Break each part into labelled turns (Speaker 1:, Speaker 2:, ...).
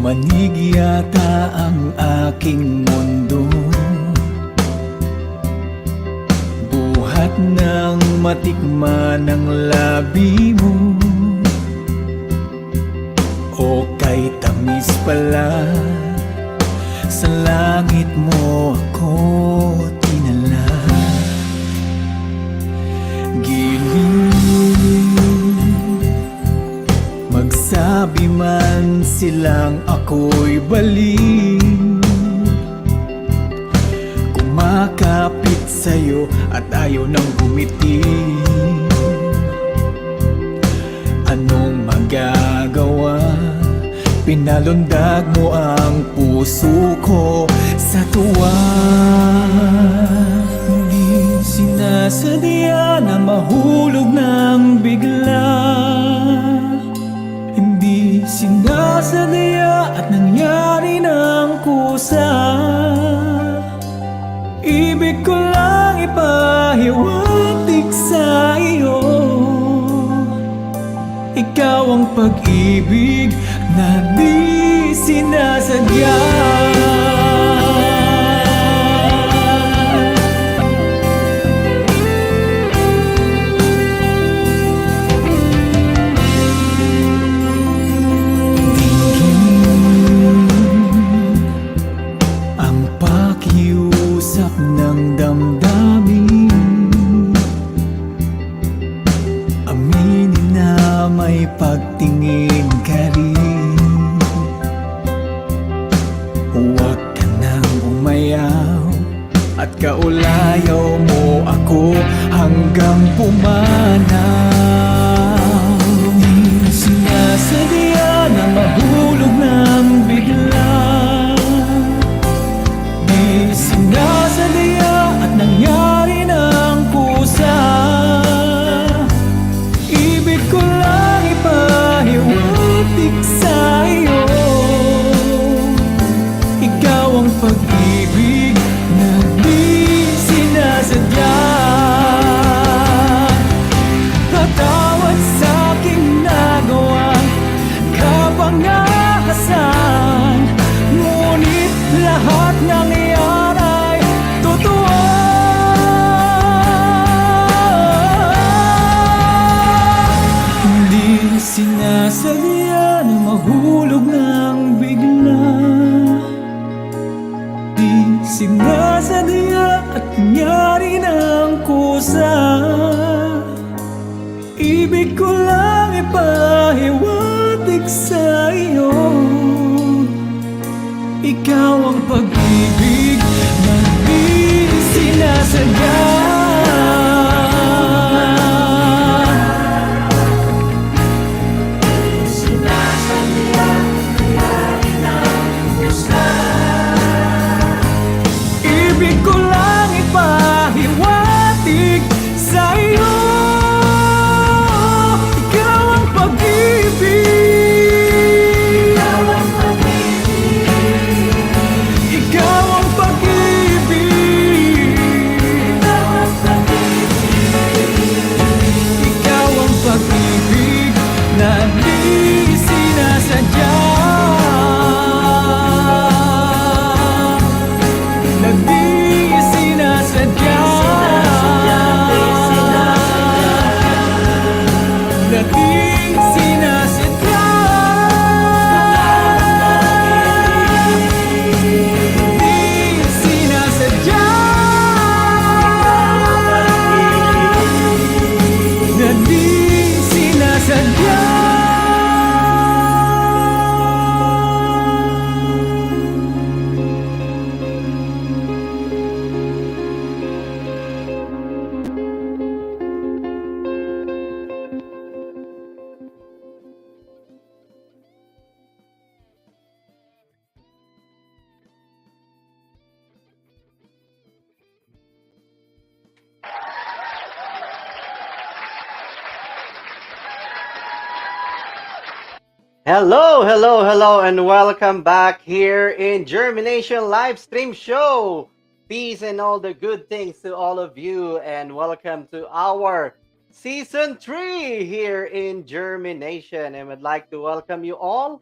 Speaker 1: Manig yata ang aking mundo, buhat ng matikman ng labi mo, o kay tamis pala, sa langit mo ako tinala. Magsabi man silang ako'y baliw, kumakapit sa'yo at ayaw nang bumitiw. Anong magagawa? Pinalundag mo ang puso ko sa tuwa. Hindi sinasadya na mahulog ng bigla, hindi sinasadya at nangyari ng kusa. Ibig ko lang ipahiwatig sa iyo, ikaw ang pag-ibig na di sinasadya. Ng damdamin, aminin na may pagtingin ka rin. Huwag ka nang umayaw at kaulayaw mo ako hanggang pumanaw. Di sinasadya na mahulog ng bigla, di sinasadya at nangyari ng kusa. Ibig ko lang ipahiwatig sa iyo, ikaw ang pag-ibig na di sinasadya. Patawad sa aking nagawang kapangahasan, ngunit lahat ng iyan ay totoo. Hindi sinasadya na mahulog ng bigla, di sinasadya at nangyari ng kusa. Ibig ko lang ipahiwatig sa iyo, ikaw ang pag-ibig na di sinasadya. Ibig ko lang ipahiwatig sa iyo, ikaw ang pag-ibig. Ikaw ang pag-ibig. Ikaw ang pag-ibig na di sinasadya, na di sinasadya, na di sinasadya, di sinasadya, na di sinasadya.
Speaker 2: Hello, hello, hello, and welcome back here in Germination live stream show. Peace and all the good things to all of you, and welcome to our season 3 here in Germination. And I'd like to welcome you all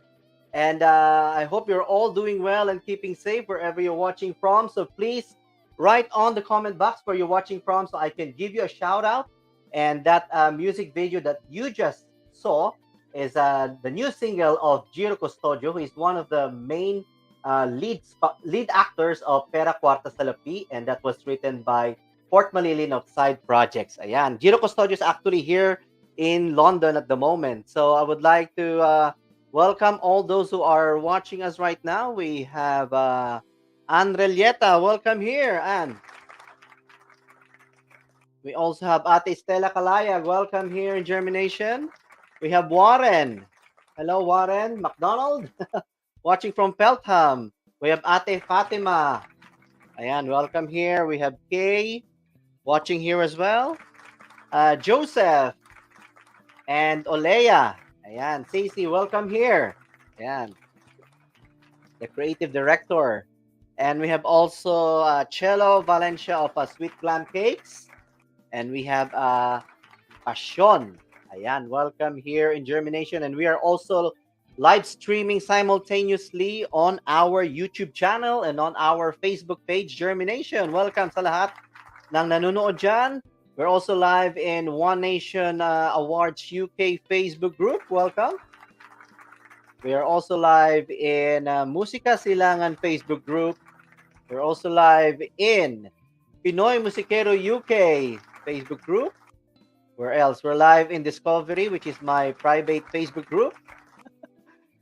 Speaker 2: And I hope you're all doing well and keeping safe wherever you're watching from. So please write on the comment box where you're watching from so I can give you a shout out. And that music video that you just saw is the new single of Giro Custodio, who is one of the main lead actors of Pera Cuarta Salapi, and that was written by Port Malilin of Side Projects. Ayan. Giro Custodio is actually here in London at the moment. So I would like to welcome all those who are watching us right now. We have Anne Relieta. Welcome here, Anne. We also have Ate Stella Kalayag. Welcome here in Germination. We have Warren. Hello, Warren. McDonald. Watching from Peltham. We have Ate Fatima. Ayan, welcome here. We have Kay watching here as well. Joseph and Olea. Ayan, Cece, welcome here. Ayan, the creative director. And we have also Cello Valencia of Sweet Clam Cakes. And we have Passion. Ayan, welcome here in Germination. And we are also live streaming simultaneously on our YouTube channel and on our Facebook page, Germination. Welcome sa lahat ng nanonood dyan. We're also live in One Nation Awards UK Facebook group. Welcome. We are also live in Musika Silangan Facebook group. We're also live in Pinoy Musikero UK Facebook group. Where else? We're live in Discovery, which is my private Facebook group.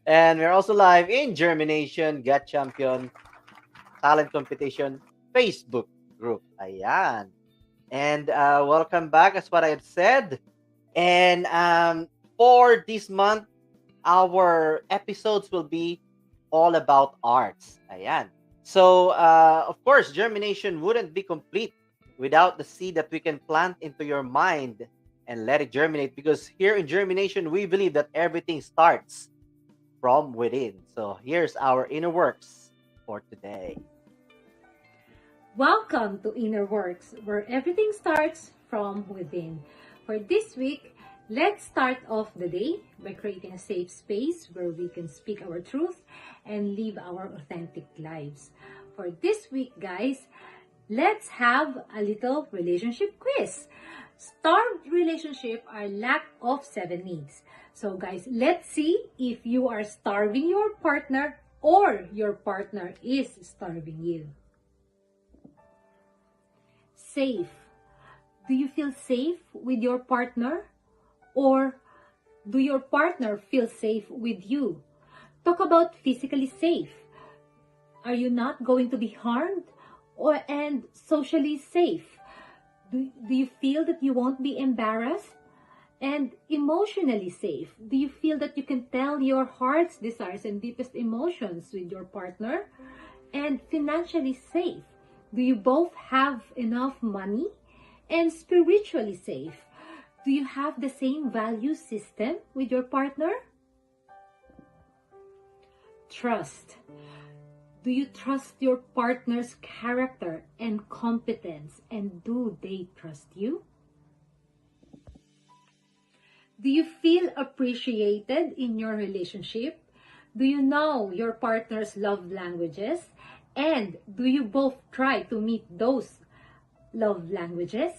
Speaker 2: And we're also live in Germination Get Champion Talent Competition Facebook group. Ayan. And welcome back, as what I've said. And for this month, our episodes will be all about arts. Ayan. So, of course, Germination wouldn't be complete without the seed that we can plant into your mind and let it germinate. Because here in Germination, we believe that everything starts from within. So here's our inner works for today.
Speaker 3: Welcome to Inner Works, where everything starts from within. For this week, let's start off the day by creating a safe space where we can speak our truth and live our authentic lives. For this week, guys, let's have a little relationship quiz. Starved relationships are lack of 7 needs. So guys, let's see if you are starving your partner or your partner is starving you. Safe. Do you feel safe with your partner? Or do your partner feel safe with you? Talk about physically safe. Are you not going to be harmed? And socially safe? Do you feel that you won't be embarrassed? And emotionally safe? Do you feel that you can tell your heart's desires and deepest emotions with your partner? And financially safe? Do you both have enough money? And spiritually safe? Do you have the same value system with your partner? Trust. Do you trust your partner's character and competence? And do they trust you? Do you feel appreciated in your relationship? Do you know your partner's love languages? And do you both try to meet those love languages?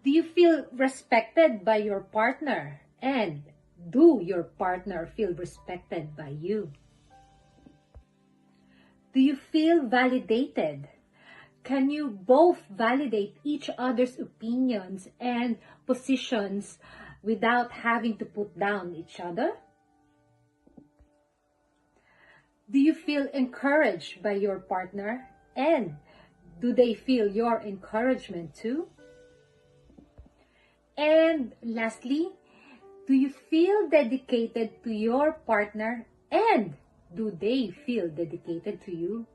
Speaker 3: Do you feel respected by your partner? And do your partner feel respected by you? Do you feel validated? Can you both validate each other's opinions and positions without having to put down each other? Do you feel encouraged by your partner? And do they feel your encouragement too? And lastly, do you feel dedicated to your partner? And do they feel dedicated to you?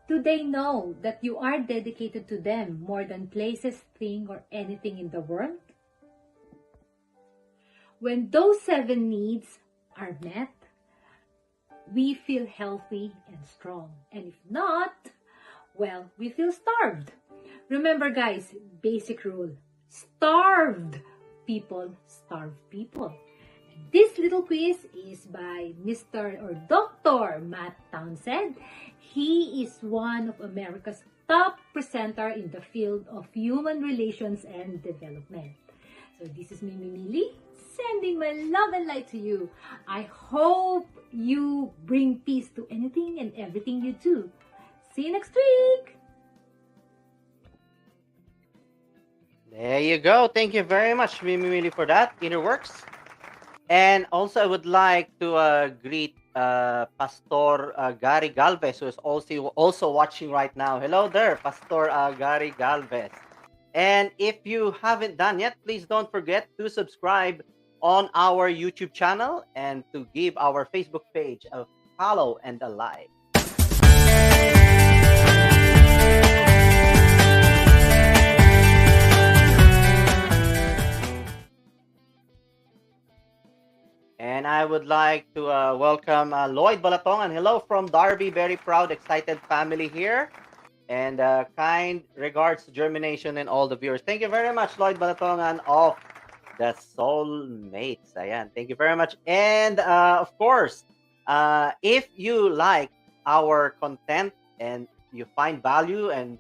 Speaker 3: Do they know that you are dedicated to them more than places, thing, or anything in the world? When those 7 needs are met, we feel healthy and strong. And if not, well, we feel starved. Remember guys, basic rule, starved people starve people. This little quiz is by Mr. or Dr. Matt Townsend. He is one of America's top presenter in the field of human relations and development. So this is Mimi Mili sending my love and light to you. I hope you bring peace to anything and everything you do. See you next week!
Speaker 2: There you go. Thank you very much, Mimi Mili, for that. Inner Works. And also, I would like to greet Pastor Gary Galvez, who is also watching right now. Hello there, Pastor Gary Galvez. And if you haven't done yet, please don't forget to subscribe on our YouTube channel and to give our Facebook page a follow and a like. And I would like to welcome Lloyd Balatongan. Hello from Darby. Very proud, excited family here. And kind regards to Germination and all the viewers. Thank you very much, Lloyd Balatongan of the Soulmates. Ayan. Thank you very much. And of course, if you like our content and you find value and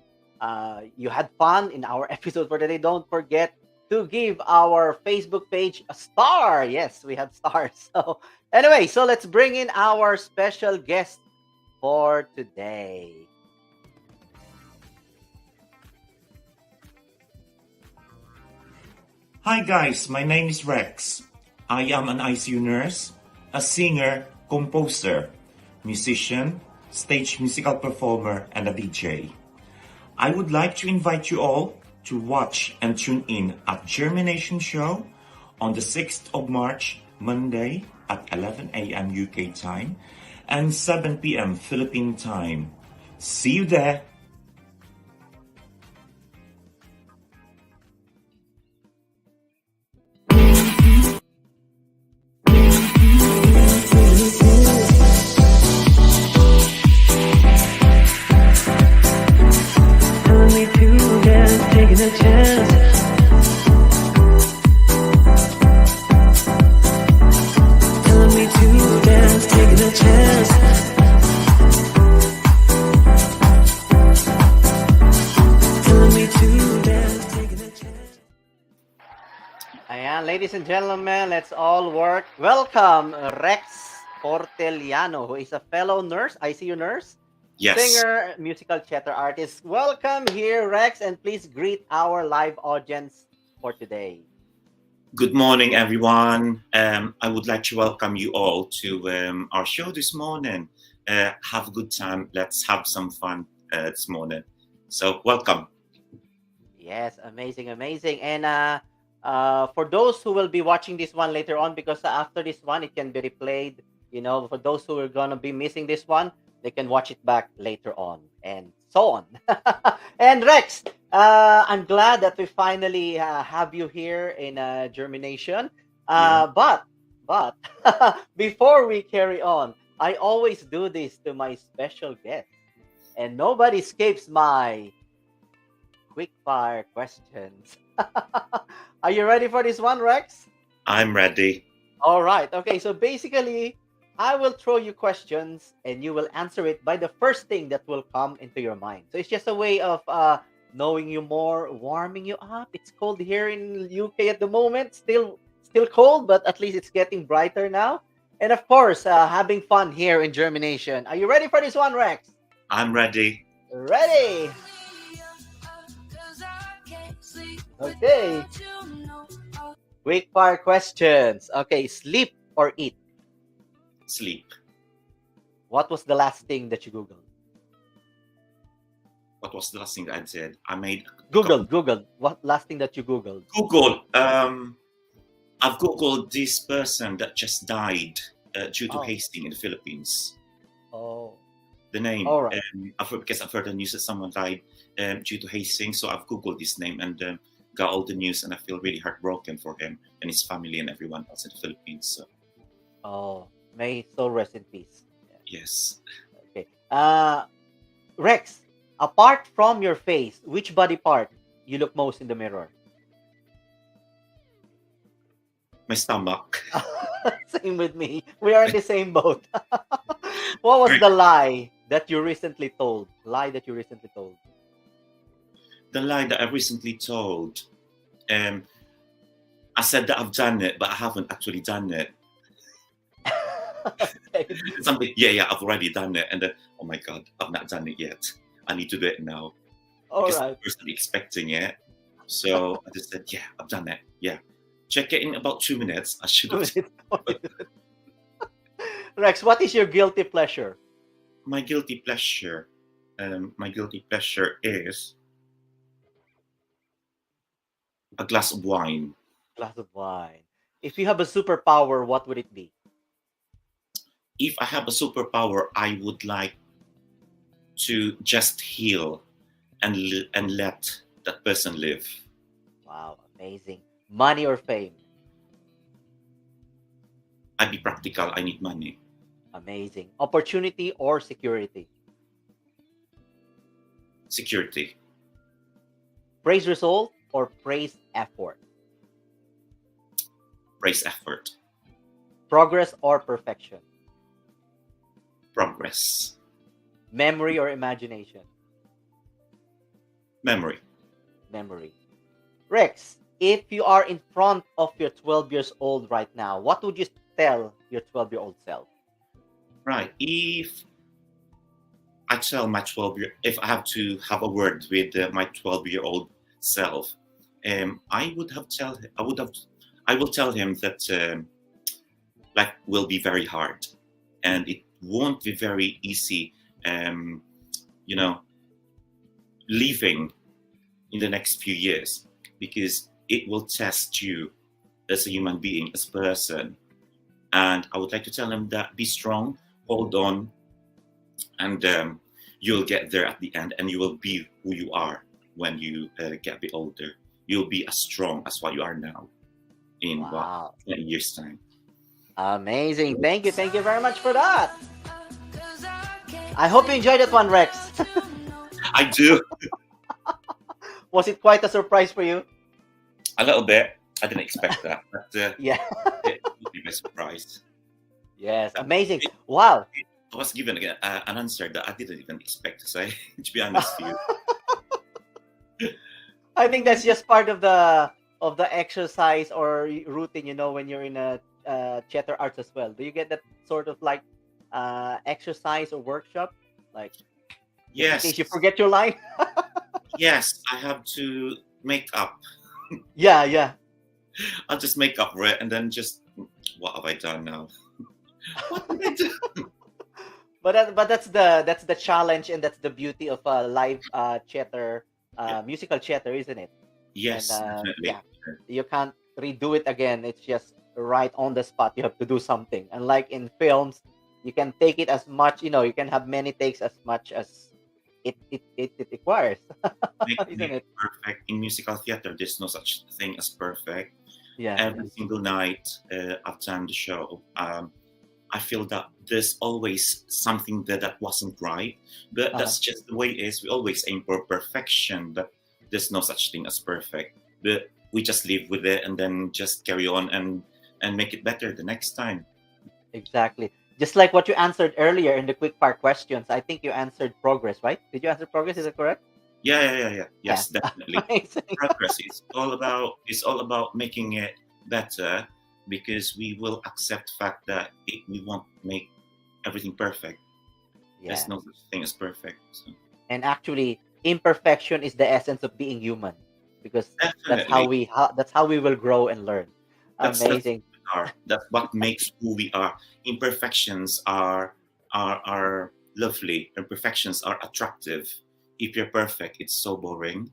Speaker 2: you had fun in our episode for today, don't forget to give our Facebook page a star. Yes, we have stars. So anyway, so let's bring in our special guest for today.
Speaker 4: Hi guys, my name is Rex. I am an ICU nurse, a singer, composer, musician, stage musical performer, and a DJ. I would like to invite you all to watch and tune in at Germination Show on the 6th of March, Monday at 11 a.m. UK time and 7 p.m. Philippine time. See you there!
Speaker 5: Taking a chance. Telling me to dance, taking a chance. Telling me to dance, taking a chance.
Speaker 2: Ayan, ladies and gentlemen, let's all work. Welcome Rex Portillano, who is a fellow nurse, ICU nurse.
Speaker 4: Yes.
Speaker 2: Singer, musical theater artist. Welcome here, Rex, and please greet our live audience for today.
Speaker 4: Good morning, everyone. I would like to welcome you all to our show this morning. Have a good time. Let's have some fun this morning. So, welcome.
Speaker 2: Yes, amazing, amazing. And for those who will be watching this one later on, because after this one, it can be replayed. You know, for those who are going to be missing this one, they can watch it back later on and so on. And Rex, I'm glad that we finally have you here in Germination. But before we carry on, I always do this to my special guest. And nobody escapes my quick fire questions. Are you ready for this one, Rex?
Speaker 4: I'm ready.
Speaker 2: All right. Okay, so basically, I will throw you questions and you will answer it by the first thing that will come into your mind. So it's just a way of knowing you more, warming you up. It's cold here in UK at the moment. Still cold, but at least it's getting brighter now. And of course, having fun here in Germination. Are you ready for this one, Rex?
Speaker 4: I'm ready.
Speaker 2: Ready. Okay. Quick fire questions. Okay, sleep or eat?
Speaker 4: Sleep.
Speaker 2: What was the last thing that you Googled?
Speaker 4: What was the last thing I did? I made
Speaker 2: Googled. What last thing that you Googled?
Speaker 4: Google. I've Googled this person that just died due to hasting in the Philippines.
Speaker 2: Oh.
Speaker 4: The name.
Speaker 2: All right.
Speaker 4: Because I've heard the news that someone died due to hasting, so I've Googled his name and got all the news, and I feel really heartbroken for him and his family and everyone else in the Philippines. So.
Speaker 2: Oh, may his soul rest in peace.
Speaker 4: Yes.
Speaker 2: Okay. Rex, apart from your face, which body part you look most in the mirror?
Speaker 4: My stomach.
Speaker 2: Same with me. We are in the same boat. What was
Speaker 4: Right.
Speaker 2: the lie that you recently told? Lie that you recently told.
Speaker 4: The lie that I recently told, um, I said that I've done it, but I haven't actually done it.
Speaker 2: Okay.
Speaker 4: Something, yeah, I've already done it, and then, oh my God, I've not done it yet. I need to do it now
Speaker 2: All
Speaker 4: because I'm
Speaker 2: right.
Speaker 4: personally expecting it. So I just said, yeah, I've done it. Yeah, check it in about 2 minutes. I should
Speaker 2: 2
Speaker 4: have.
Speaker 2: minutes. Rex, what is your guilty pleasure?
Speaker 4: My guilty pleasure. My guilty pleasure is a glass of wine.
Speaker 2: Glass of wine. If you have a superpower, what would it be?
Speaker 4: If I have a superpower, I would like to just heal and let that person live.
Speaker 2: Wow, amazing. Money or fame?
Speaker 4: I'd be practical. I need money.
Speaker 2: Amazing. Opportunity or security?
Speaker 4: Security.
Speaker 2: Praise result or praise effort?
Speaker 4: Praise effort.
Speaker 2: Progress or perfection?
Speaker 4: Progress.
Speaker 2: Memory or imagination?
Speaker 4: Memory.
Speaker 2: Memory. Rex, if you are in front of your 12 years old right now, what would you tell your 12-year-old self?
Speaker 4: Right. If I tell my 12-year, if I have to have a word with my 12-year-old self, I would have tell, I will tell him that life will be very hard, and it won't be very easy. You know, living in the next few years, because it will test you as a human being, as a person. And I would like to tell him that be strong, hold on, and you'll get there at the end, and you will be who you are when you get a bit older. You'll be as strong as what you are now in
Speaker 2: Wow.
Speaker 4: 20 years' time.
Speaker 2: Amazing. Thank you. Thank you very much for that. I hope you enjoyed that one, Rex.
Speaker 4: I do.
Speaker 2: Was it quite a surprise for you?
Speaker 4: A little bit. I didn't expect that, but
Speaker 2: Yeah.
Speaker 4: it would be my surprise.
Speaker 2: Yes. Amazing. Wow.
Speaker 4: I was given an answer that I didn't even expect to say, to be honest with you.
Speaker 2: I think that's just part of the exercise or routine, when you're in a theater arts as well. Do you get that sort of like exercise or workshop, like in
Speaker 4: Yes,
Speaker 2: case you forget your line?
Speaker 4: yes, I have to make up.
Speaker 2: Yeah, yeah.
Speaker 4: I'll just make up for it, and then just, what have I done now? What did I do?
Speaker 2: But that's the challenge, and that's the beauty of a live theater, musical theater, isn't it?
Speaker 4: Yes,
Speaker 2: And
Speaker 4: definitely.
Speaker 2: yeah, you can't redo it again. It's just right on the spot. You have to do something. And like in films, you can take it as much. You can have many takes as much as it requires,
Speaker 4: Make
Speaker 2: isn't
Speaker 4: it
Speaker 2: it?
Speaker 4: perfect. In musical theater, there's no such thing as perfect.
Speaker 2: Yeah, yeah.
Speaker 4: Every single night I've done the show, I feel that there's always something that wasn't right. But
Speaker 2: Uh-huh.
Speaker 4: that's just the way it is. We always aim for perfection, but there's no such thing as perfect. But we just live with it and then just carry on and make it better the next time.
Speaker 2: Exactly. Just like what you answered earlier in the quick fire questions, I think you answered progress, right? Did you answer progress? Is that correct?
Speaker 4: Yeah.
Speaker 2: Yeah.
Speaker 4: Yes, definitely.
Speaker 2: Amazing.
Speaker 4: Progress is all about making it better, because we will accept the fact that we won't make everything perfect.
Speaker 2: Yeah.
Speaker 4: There's no such thing as perfect. So
Speaker 2: And actually, imperfection is the essence of being human, because
Speaker 4: definitely,
Speaker 2: that's how we will grow and learn.
Speaker 4: that's
Speaker 2: Amazing.
Speaker 4: who we are. That's what makes who we are. Imperfections are lovely. Imperfections are attractive. If you're perfect, it's so boring.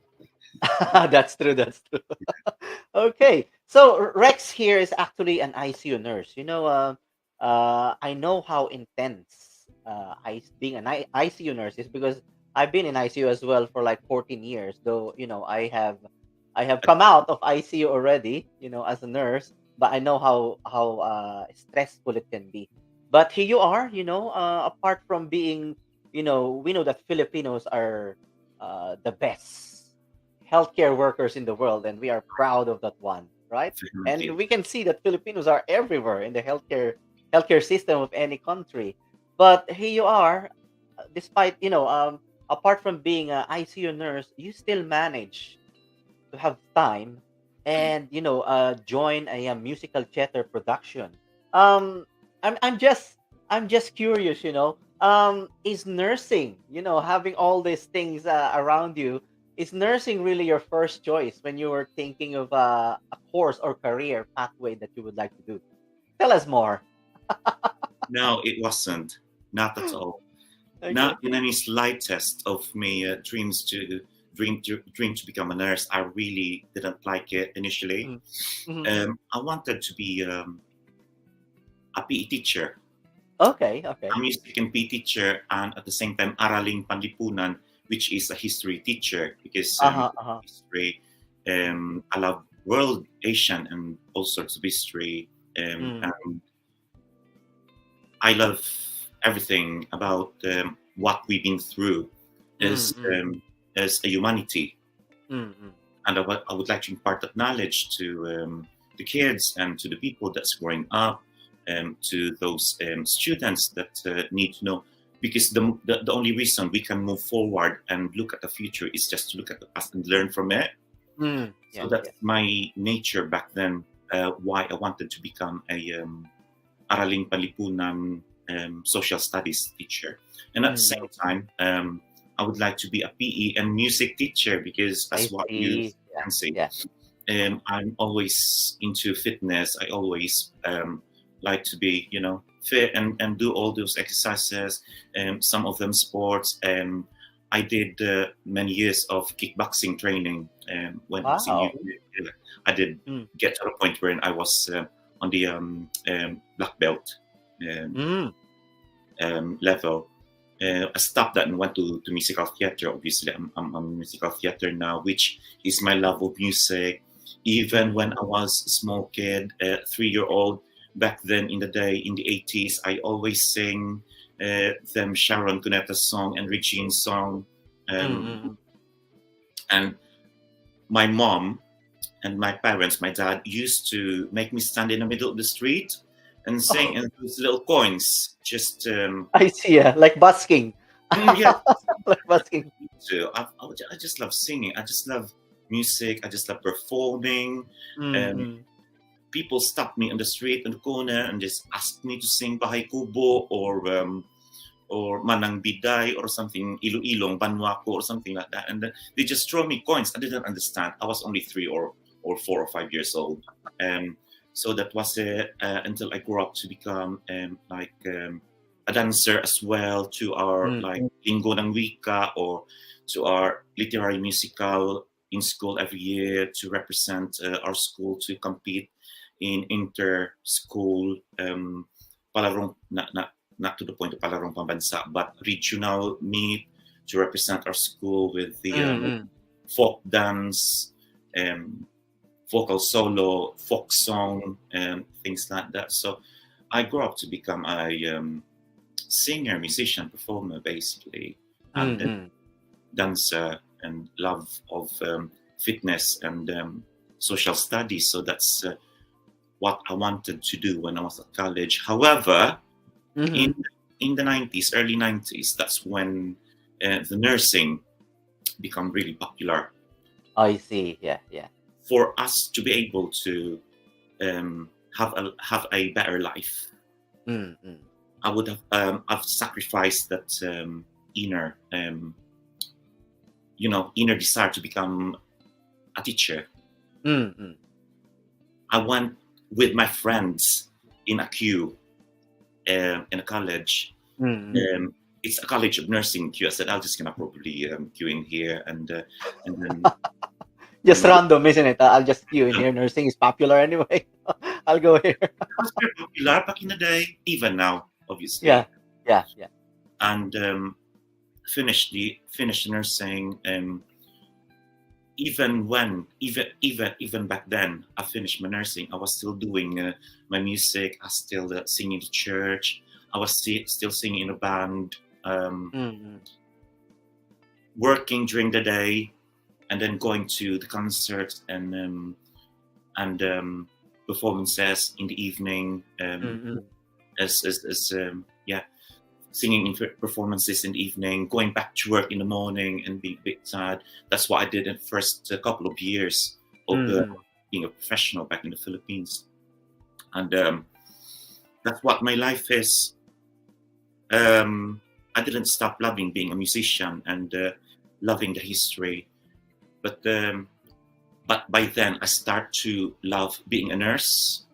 Speaker 2: That's true. That's true. Okay. So Rex here is actually an ICU nurse. I know how intense being an ICU nurse is, because I've been in ICU as well for like 14 years. Though I have come out of ICU already, as a nurse, but I know how stressful it can be. But here you are, apart from being, we know that Filipinos are the best healthcare workers in the world, and we are proud of that one. right? And
Speaker 4: Definitely.
Speaker 2: we can see that Filipinos are everywhere in the healthcare system of any country. But here you are, despite apart from being an ICU nurse, you still manage to have time and join a musical theater production. um I'm just curious, is nursing, having all these things around you, is nursing really your first choice when you were thinking of a course or career pathway that you would like to do? Tell us more.
Speaker 4: No, it wasn't. Not at all.
Speaker 2: Okay.
Speaker 4: Not in any slightest of me dream to become a nurse. I really didn't like it initially.
Speaker 2: Mm. Mhm.
Speaker 4: I wanted to be a PE teacher,
Speaker 2: Okay, okay.
Speaker 4: a music and PE teacher, and at the same time araling panlipunan, which is a history teacher because
Speaker 2: Uh-huh, uh-huh.
Speaker 4: history. I love world, Asian, and all sorts of history.
Speaker 2: Mm,
Speaker 4: And I love everything about what we've been through
Speaker 2: mm,
Speaker 4: as
Speaker 2: mm,
Speaker 4: as a humanity,
Speaker 2: mm, mm.
Speaker 4: and I would like to impart that knowledge to the kids and to the people that's growing up, to those students that need to know. Because the only reason we can move forward and look at the future is just to look at the past and learn from it.
Speaker 2: Mm.
Speaker 4: So
Speaker 2: Yes,
Speaker 4: that's
Speaker 2: yes.
Speaker 4: my nature back then. Why I wanted to become a Araling Palipunan social studies teacher. And at the
Speaker 2: Mm.
Speaker 4: same time, I would like to be a PE and music teacher because
Speaker 2: I
Speaker 4: as what you
Speaker 2: see. Yeah,
Speaker 4: can see,
Speaker 2: yeah.
Speaker 4: I'm always into fitness. I always like to be, fit and do all those exercises, some of them sports. I did many years of kickboxing training when I was in
Speaker 2: Wow.
Speaker 4: UK. I did
Speaker 2: Mm.
Speaker 4: get to a point where I was on the black belt um,
Speaker 2: Mm.
Speaker 4: level. I stopped that and went to musical theater. Obviously, I'm a musical theater now, which is my love of music. Even
Speaker 2: Mm.
Speaker 4: when I was a small kid, 3-year old, back then in the day, in the 80s, I always sing them Sharon Cunetta's song and Regine's song.
Speaker 2: Mm.
Speaker 4: Um,
Speaker 2: Mm.
Speaker 4: and my mom and my parents, my dad, used to make me stand in the middle of the street and
Speaker 2: Oh,
Speaker 4: sing, and those little coins just
Speaker 2: I see. Yeah, like busking.
Speaker 4: yeah.
Speaker 2: Like busking.
Speaker 4: To I just love singing. I just love music. I just love performing.
Speaker 2: Mm.
Speaker 4: um
Speaker 2: Mm.
Speaker 4: People stop me on the street in the corner and just ask me to sing Bahay Kubo or Manang Biday or something, Iloilong, Banwako or something like that. And then they just throw me coins. I didn't understand. I was only 3 or 4 or 5 years old. So that was until I grew up to become a dancer as well, to our
Speaker 2: Mm.
Speaker 4: like Linggo ng Wika, or to our literary musical in school every year to represent our school to compete in inter-school palarong not to the point of palarong pambansa, but regional meet to represent our school with the
Speaker 2: Mm. Mm.
Speaker 4: folk dance, um, vocal solo, folk song, and things like that. So I grew up to become a singer, musician, performer, basically, and
Speaker 2: Mm. Mm.
Speaker 4: dancer, and love of fitness and social studies. So that's what I wanted to do when I was at college. However,
Speaker 2: Mhm.
Speaker 4: in the 90s, early 90s, that's when the nursing become really popular.
Speaker 2: I see. Yeah, yeah.
Speaker 4: For us to be able to have a better life,
Speaker 2: Mm. Mm.
Speaker 4: I would have I've sacrificed that inner inner desire to become a teacher.
Speaker 2: Mm. Mm.
Speaker 4: I went with my friends in a queue in a college.
Speaker 2: Mm.
Speaker 4: It's a college of nursing queue. I said I'm just gonna probably queue in here and then
Speaker 2: Just
Speaker 4: you know
Speaker 2: random, isn't it? I'll just queue in here. Nursing is popular anyway. I'll go here.
Speaker 4: it was very popular back in the day, even now,
Speaker 2: Yeah,
Speaker 4: obviously.
Speaker 2: yeah, yeah.
Speaker 4: And finished nursing. Even back then, I finished my nursing. I was still doing my music. I was still singing to church. I was still singing in a band.
Speaker 2: Mm.
Speaker 4: Working during the day, and then going to the concerts and and performances in the evening, as singing in performances in the evening, going back to work in the morning and being a bit tired. That's what I did in the first couple of years of being a professional back in the Philippines. And that's what my life is. I didn't stop loving being a musician and loving the history. But by then, I start to love being a nurse.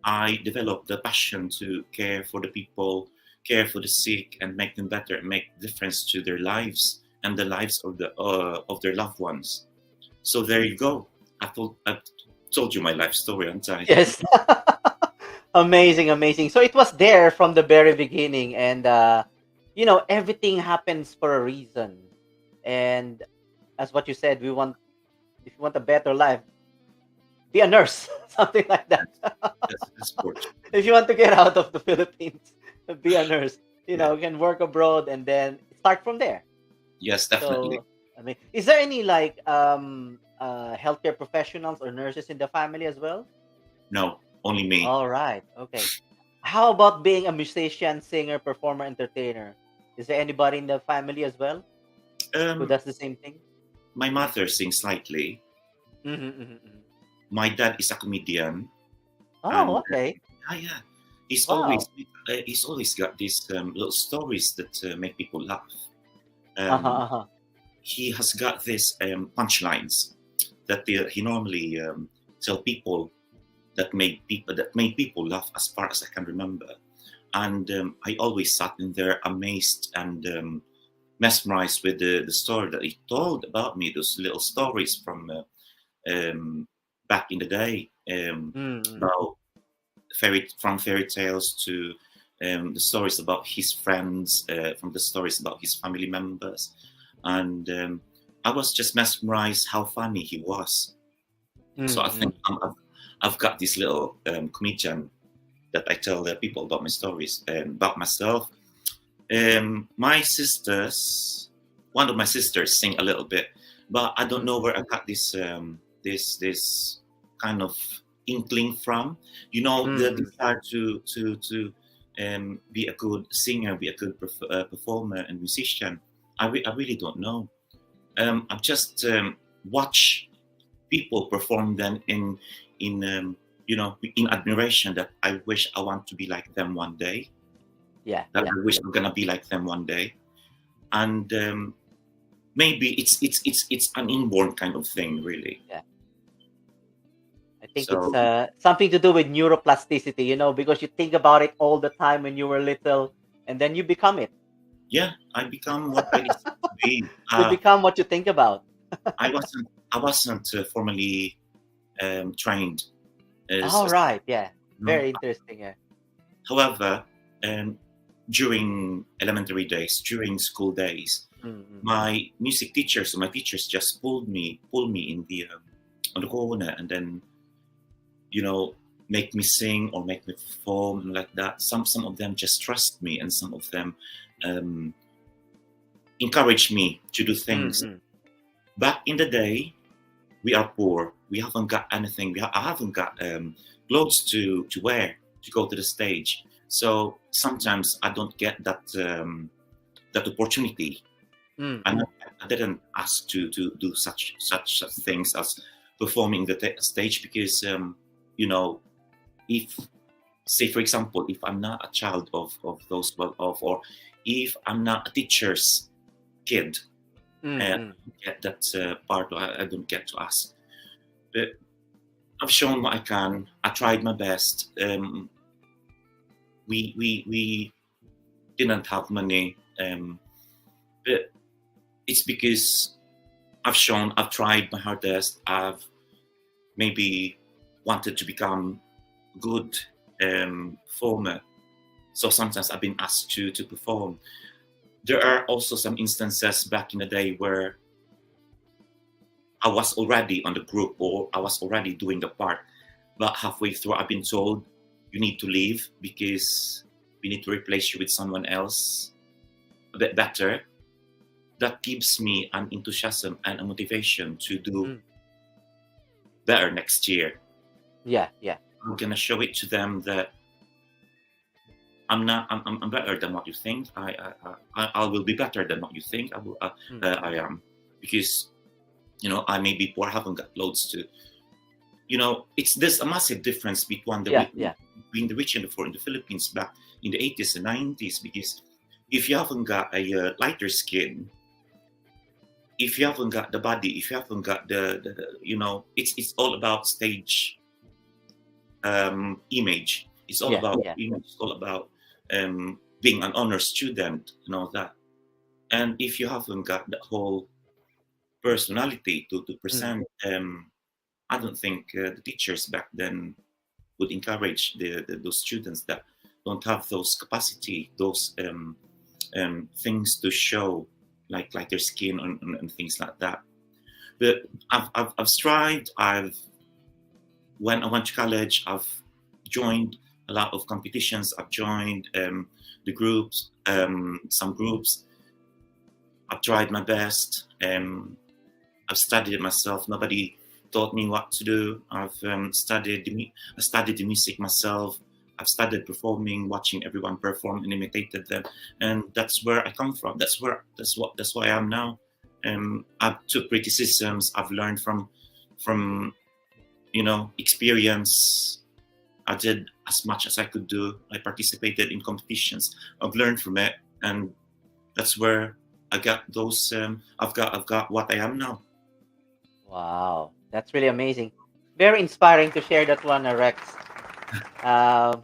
Speaker 4: I developed the passion to care for the people, care for the sick, and make them better, and make difference to their lives and the lives of their loved ones. So there you go. I told you my life story, haven't I?
Speaker 2: Yes. Amazing. So it was there from the very beginning, and everything happens for a reason. And as what you said, if you want a better life, be a nurse, something like that.
Speaker 4: That's good.
Speaker 2: If you want to get out of the Philippines, be a nurse. You can work abroad and then start from there.
Speaker 4: Yes, definitely.
Speaker 2: So, I mean, is there any like healthcare professionals or nurses in the family as well?
Speaker 4: No, only me.
Speaker 2: All right. Okay. How about being a musician, singer, performer, entertainer? Is there anybody in the family as well who does the same thing?
Speaker 4: My mother sings slightly. My dad is a comedian.
Speaker 2: Oh, okay.
Speaker 4: Yeah. He's
Speaker 2: Wow.
Speaker 4: always got these little stories that make people laugh. He has got these punchlines that he normally tell people that made people laugh as far as I can remember. And I always sat in there amazed and mesmerized with the story that he told about me, those little stories from back in the day, about fairy tales to the stories about his friends, from the stories about his family members. And I was just mesmerized how funny he was. So I think I've got this little comedian that I tell the people about my stories and about myself. My sisters, one of my sisters sing a little bit, but I don't know where I got this this kind of inkling from. The desire to be a good singer, be a good performer and musician. I really don't know. I've just watched people perform them in admiration, that I wish I want to be like them one day.
Speaker 2: Yeah.
Speaker 4: That I wish I'm gonna be like them one day. And maybe it's an inborn kind of thing, really.
Speaker 2: Yeah. I think it's something to do with neuroplasticity, because you think about it all the time when you were little, and then you become it.
Speaker 4: Yeah, I become what I used to be.
Speaker 2: You become what you think about.
Speaker 4: I wasn't formally trained.
Speaker 2: All right. Yeah. Very interesting. Yeah.
Speaker 4: However, during elementary days, during school days, my music teachers, my teachers just pulled me in the on the corner, and then make me sing or make me perform like that. Some of them just trust me, and some of them encourage me to do things. Back in the day, we are poor. We haven't got anything. I haven't got clothes to wear to go to the stage. So sometimes I don't get that opportunity. And I didn't ask to do such things as performing the stage, because if, say for example, if I'm not a child of those well-off, or if I'm not a teacher's kid, and I don't get that part, I don't get to ask. But I've shown what I can. I tried my best. We didn't have money, but it's because I've tried my hardest. I've maybe wanted to become good performer. So sometimes I've been asked to perform. There are also some instances back in the day where I was already on the group, or I was already doing the part, but halfway through I've been told, you need to leave because we need to replace you with someone else a bit better. That gives me an enthusiasm and a motivation to do better next year.
Speaker 2: Yeah, yeah.
Speaker 4: I'm gonna show it to them that I'm not. I'm better than what you think. I will be better than what you think. I am, because I may be poor. I haven't got loads to. It's there's a massive difference between
Speaker 2: Yeah, yeah.
Speaker 4: between the rich and the poor in the Philippines back in the 80s and 90s. Because if you haven't got a lighter skin, if you haven't got the body, if you haven't got it's all about stage image. It's all
Speaker 2: Yeah,
Speaker 4: about
Speaker 2: yeah.
Speaker 4: image. It's all about being an honor student and all that. And if you haven't got the whole personality to present, I don't think the teachers back then would encourage those students that don't have those capacity, those things to show, like their skin and things like that. But I've strived. When I went to college, I've joined a lot of competitions. I've joined the groups, some groups. I've tried my best. I've studied it myself. Nobody taught me what to do. I've studied the music myself. I've started performing, watching everyone perform, and imitated them, and that's where I come from. That's why I am now. I've took criticisms. I've learned from experience. I did as much as I could do. I participated in competitions. I've learned from it, and that's where I got those. I've got what I am now.
Speaker 2: Wow, that's really amazing. Very inspiring to share that one, Rex. Um,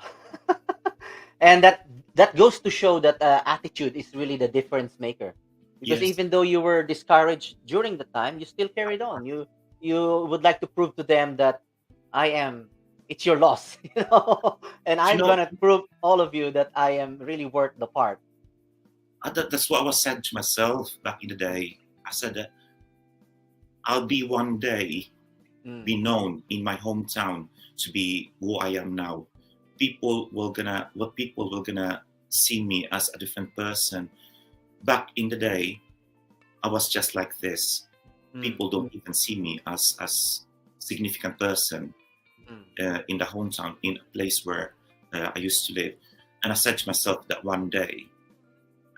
Speaker 2: and that goes to show that attitude is really the difference maker. Because
Speaker 4: Yes.
Speaker 2: even though you were discouraged during the time, you still carried on. You would like to prove to them that I am. It's your loss, and
Speaker 4: You
Speaker 2: I'm
Speaker 4: know,
Speaker 2: gonna prove all of you that I am really worth the part.
Speaker 4: that's what I was saying to myself back in the day. I said that I'll be one day
Speaker 2: Mm,
Speaker 4: be known in my hometown to be who I am now. People will gonna see me as a different person. Back in the day, I was just like this.
Speaker 2: mm,
Speaker 4: People don't even see me as significant person
Speaker 2: mm.
Speaker 4: in the hometown, in a place where I used to live. And I said to myself that one day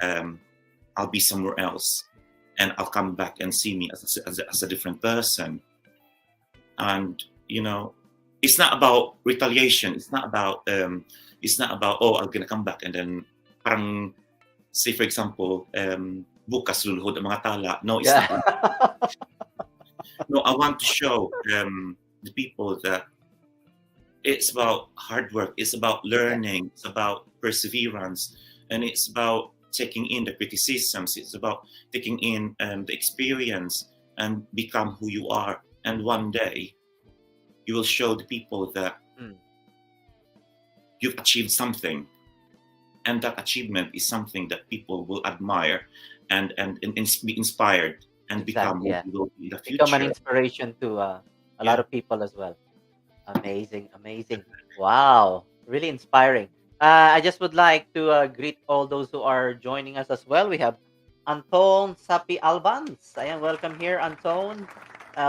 Speaker 4: I'll be somewhere else, and I'll come back and see me as a different person. And it's not about retaliation. It's not about, oh, I'm gonna come back and then parang, say for example, bukas luluhod ang mga tala. No, it's
Speaker 2: Yeah.
Speaker 4: not. No, I want to show the people that it's about hard work. It's about learning. It's about perseverance, and it's about taking in the criticisms. It's about taking in the experience and become who you are. And one day, you will show the people that
Speaker 2: Mm.
Speaker 4: you've achieved something, and that achievement is something that people will admire and be inspired and become
Speaker 2: Exactly.
Speaker 4: what
Speaker 2: Yeah.
Speaker 4: you will be in the
Speaker 2: Become an
Speaker 4: future.
Speaker 2: inspiration to a lot
Speaker 4: Yeah.
Speaker 2: of people as well. Amazing, amazing. Wow, really inspiring. I just would like to greet all those who are joining us as well. We have Anton Sapi Albans. Ayan, welcome here, Anton.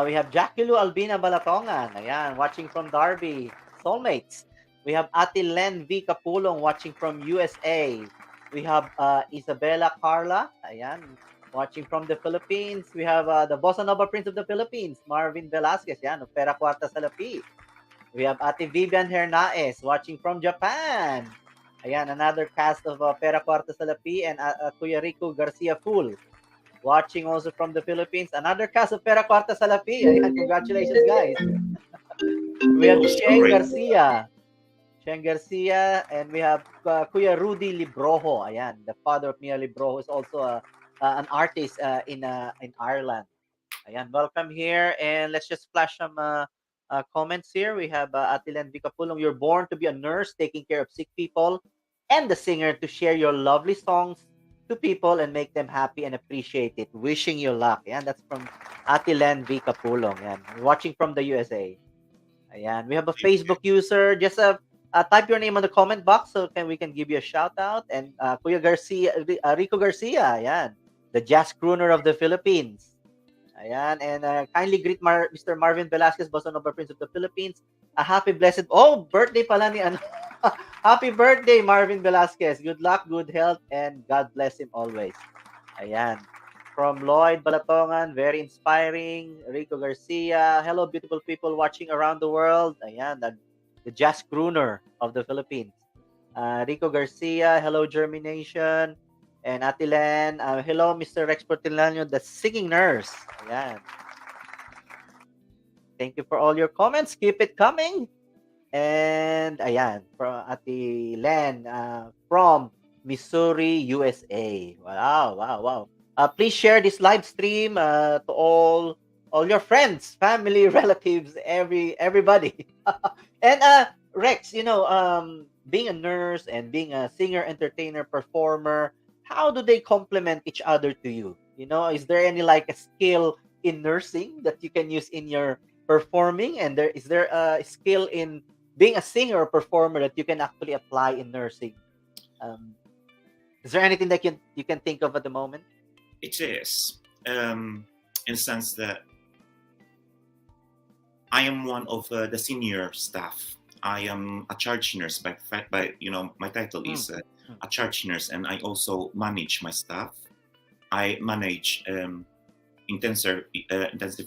Speaker 2: We have Jackulu Albina Balatongan. Ayan, watching from Darby. Soulmates. We have Ate Len V. Capulong watching from USA. We have Isabella Carla. Ayan, watching from the Philippines. We have the Bossa Nova Prince of the Philippines, Marvin Velasquez. Yan, Opera Cuarta Salapi. We have Ate Vivian Hernaez watching from Japan. Ayan, another cast of Pera Cuarta Salapi and Kuya Rico Garcia Full watching also from the Philippines. Another cast of Pera Cuarta Salapi. Ayan, congratulations, guys. We have
Speaker 4: Oh,
Speaker 2: Sheng
Speaker 4: great.
Speaker 2: Garcia. Sheng Garcia, and we have Kuya Rudy Librojo. Ayan, the father of Mia Librojo is also an artist in Ireland. Ayan, welcome here, and let's just flash some comments here. We have Atilen Vicapulong. You're born to be a nurse, taking care of sick people, and the singer to share your lovely songs to people and make them happy and appreciate it. Wishing you luck. Ayan, that's from Atilen Vicapulong. Ayan, watching from the USA. Ayan, we have a Facebook user. Just type your name on the comment box so we can give you a shout out. And Kuya Garcia, Rico Garcia. Ayan, the jazz crooner of the Philippines. Ayan, and kindly greet Mr. Marvin Velasquez, Bossa Nova Prince of the Philippines. A happy blessed, birthday pala ni ano. Happy birthday, Marvin Velasquez. Good luck, good health, and God bless him always. Ayan. From Lloyd Balatongan, very inspiring. Rico Garcia, hello, beautiful people watching around the world. Ayan, the jazz crooner of the Philippines. Rico Garcia, hello, Germination. And Atilen, hello, Mr. Rex Portillano, the singing nurse. Ayan. Thank you for all your comments. Keep it coming. And ayan, from Atilen, from Missouri, USA. Wow, wow, wow. Please share this live stream to all your friends, family, relatives, everybody. And Rex, being a nurse and being a singer, entertainer, performer, how do they complement each other to you? Is there any like a skill in nursing that you can use in your performing, and is there a skill in being a singer or performer that you can actually apply in nursing? Is there anything that you can think of at the moment?
Speaker 4: It is, in the sense that I am one of the senior staff. I am a charge nurse by my title is a charge nurse, and I also manage my staff. I manage intensive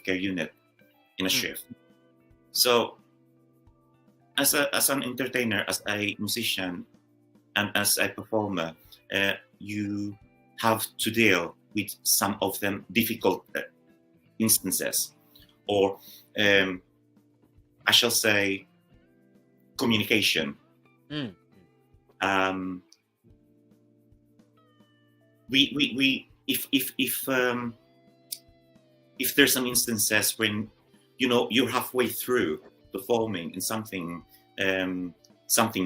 Speaker 4: care unit in a shift. So as an entertainer, as a musician, and as a performer, you have to deal with some of them difficult instances, or I shall say communication. We if there's some instances when you're halfway through performing and something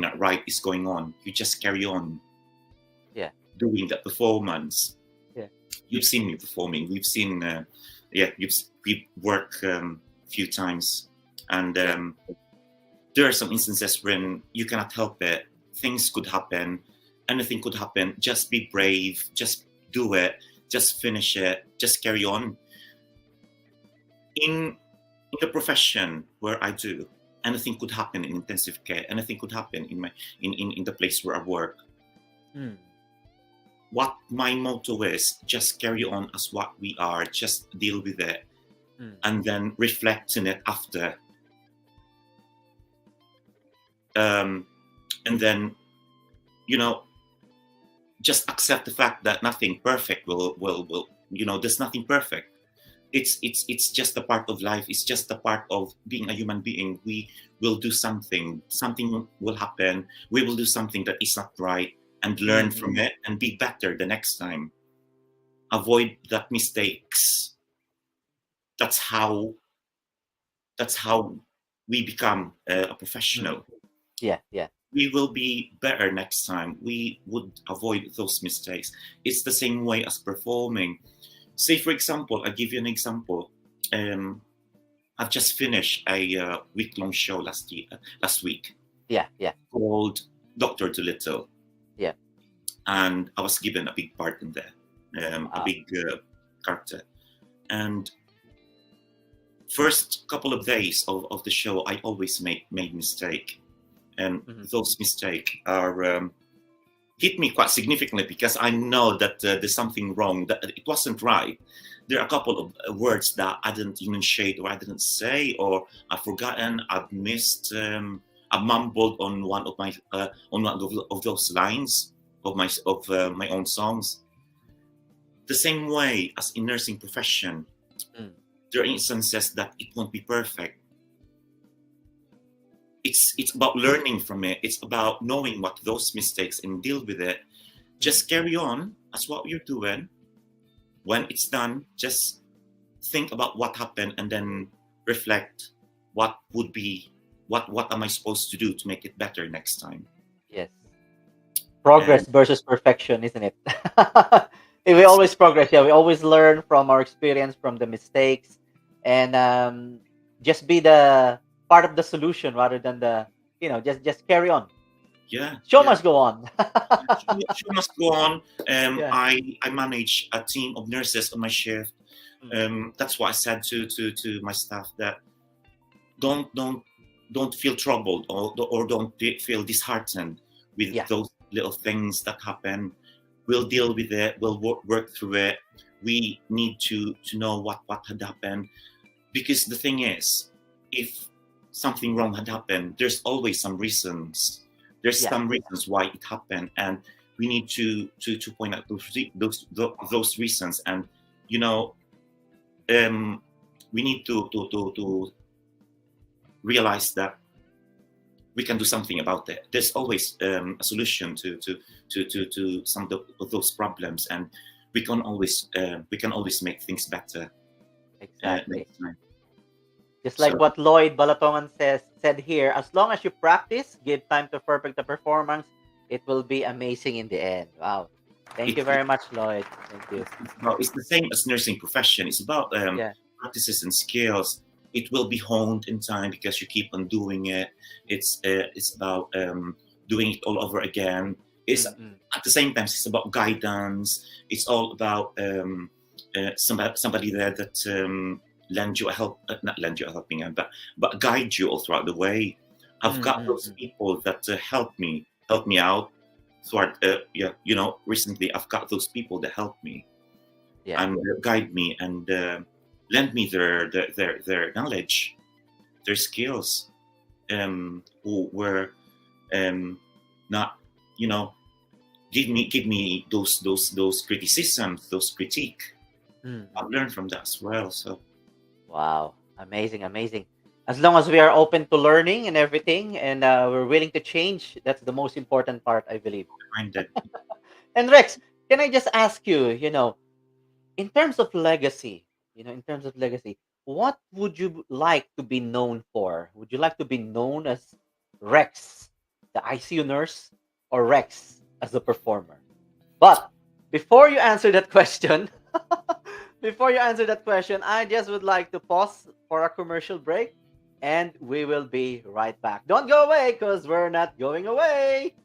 Speaker 4: not right is going on, you just carry on doing that performance. You've seen me performing, we've seen we work a few times, and there are some instances when you cannot help it. Things could happen, anything could happen. Just be brave, just do it, just finish it, just carry on. In the profession where I do, anything could happen in intensive care, anything could happen in the place where I work. What my motto is, just carry on as what we are, just deal with it, and then reflect on it after. And then, just accept the fact that nothing perfect will there's nothing perfect. It's just a part of life. It's just a part of being a human being. We will do something will happen. We will do something that is not right, and learn from it and be better the next time. Avoid that mistakes. That's how we become a professional.
Speaker 2: Yeah.
Speaker 4: We will be better next time. We would avoid those mistakes. It's the same way as performing. Say, for example, I give you an example. I've just finished a week-long show last week.
Speaker 2: Yeah.
Speaker 4: Called Dr. Dolittle.
Speaker 2: Yeah.
Speaker 4: And I was given a big part in there, a big character. And first couple of days of the show, I always made mistake. And those mistakes are hit me quite significantly, because I know that there's something wrong, that it wasn't right. There are a couple of words that I didn't enunciate, or I didn't say, or I've forgotten, I've missed, I mumbled on one of my on one of those lines of my own songs. The same way as in nursing profession, there are instances that it won't be perfect. It's about learning from it. It's about knowing what those mistakes and deal with it. Just carry on as what you're doing. When it's done, just think about what happened, and then reflect what am I supposed to do to make it better next time.
Speaker 2: Yes. Progress versus perfection, isn't it? We always progress. Yeah, we always learn from our experience, from the mistakes, and just be the part of the solution rather than the just carry on. Show must go on.
Speaker 4: Show must go on.
Speaker 2: Yeah.
Speaker 4: I manage a team of nurses on my shift. That's why I said to my staff that don't feel troubled, or don't feel disheartened with
Speaker 2: Yeah.
Speaker 4: those little things that happen. We'll deal with it. We'll work through it. We need to know what had happened, because the thing is, if something wrong had happened, there's always some reasons. There's
Speaker 2: Yeah.
Speaker 4: some reasons why it happened, and we need to point out those reasons. And you know, we need to realize that we can do something about it. There's always a solution to some of those problems, and we can always make things better.
Speaker 2: Exactly.
Speaker 4: Next time.
Speaker 2: Just like
Speaker 4: So-
Speaker 2: what Lloyd Balatongan said here, as long as you practice, give time to perfect the performance, it will be amazing in the end. Wow. Thank you very much, Lloyd. Thank you.
Speaker 4: It's the same as nursing profession. It's about
Speaker 2: Yeah.
Speaker 4: practices and skills. It will be honed in time because you keep on doing it. It's about doing it all over again. It's at the same time, it's about guidance. It's all about somebody there that lend you a help, not lend you a helping hand, but guide you all throughout the way. I've got those people that help me out throughout. Recently I've got those people that help me and guide me and lend me their knowledge, their skills, who were not, give me those criticisms, those critique. I've learned from that as well. So
Speaker 2: Wow. Amazing, amazing. As long as we are open to learning and everything, and we're willing to change, that's the most important part, I believe.
Speaker 4: find that
Speaker 2: And Rex, can I just ask you, in terms of legacy, what would you like to be known for? Would you like to be known as Rex, the ICU nurse, or Rex as a performer? But before you answer that question, I just would like to pause for a commercial break, and we will be right back. Don't go away, because we're not going away.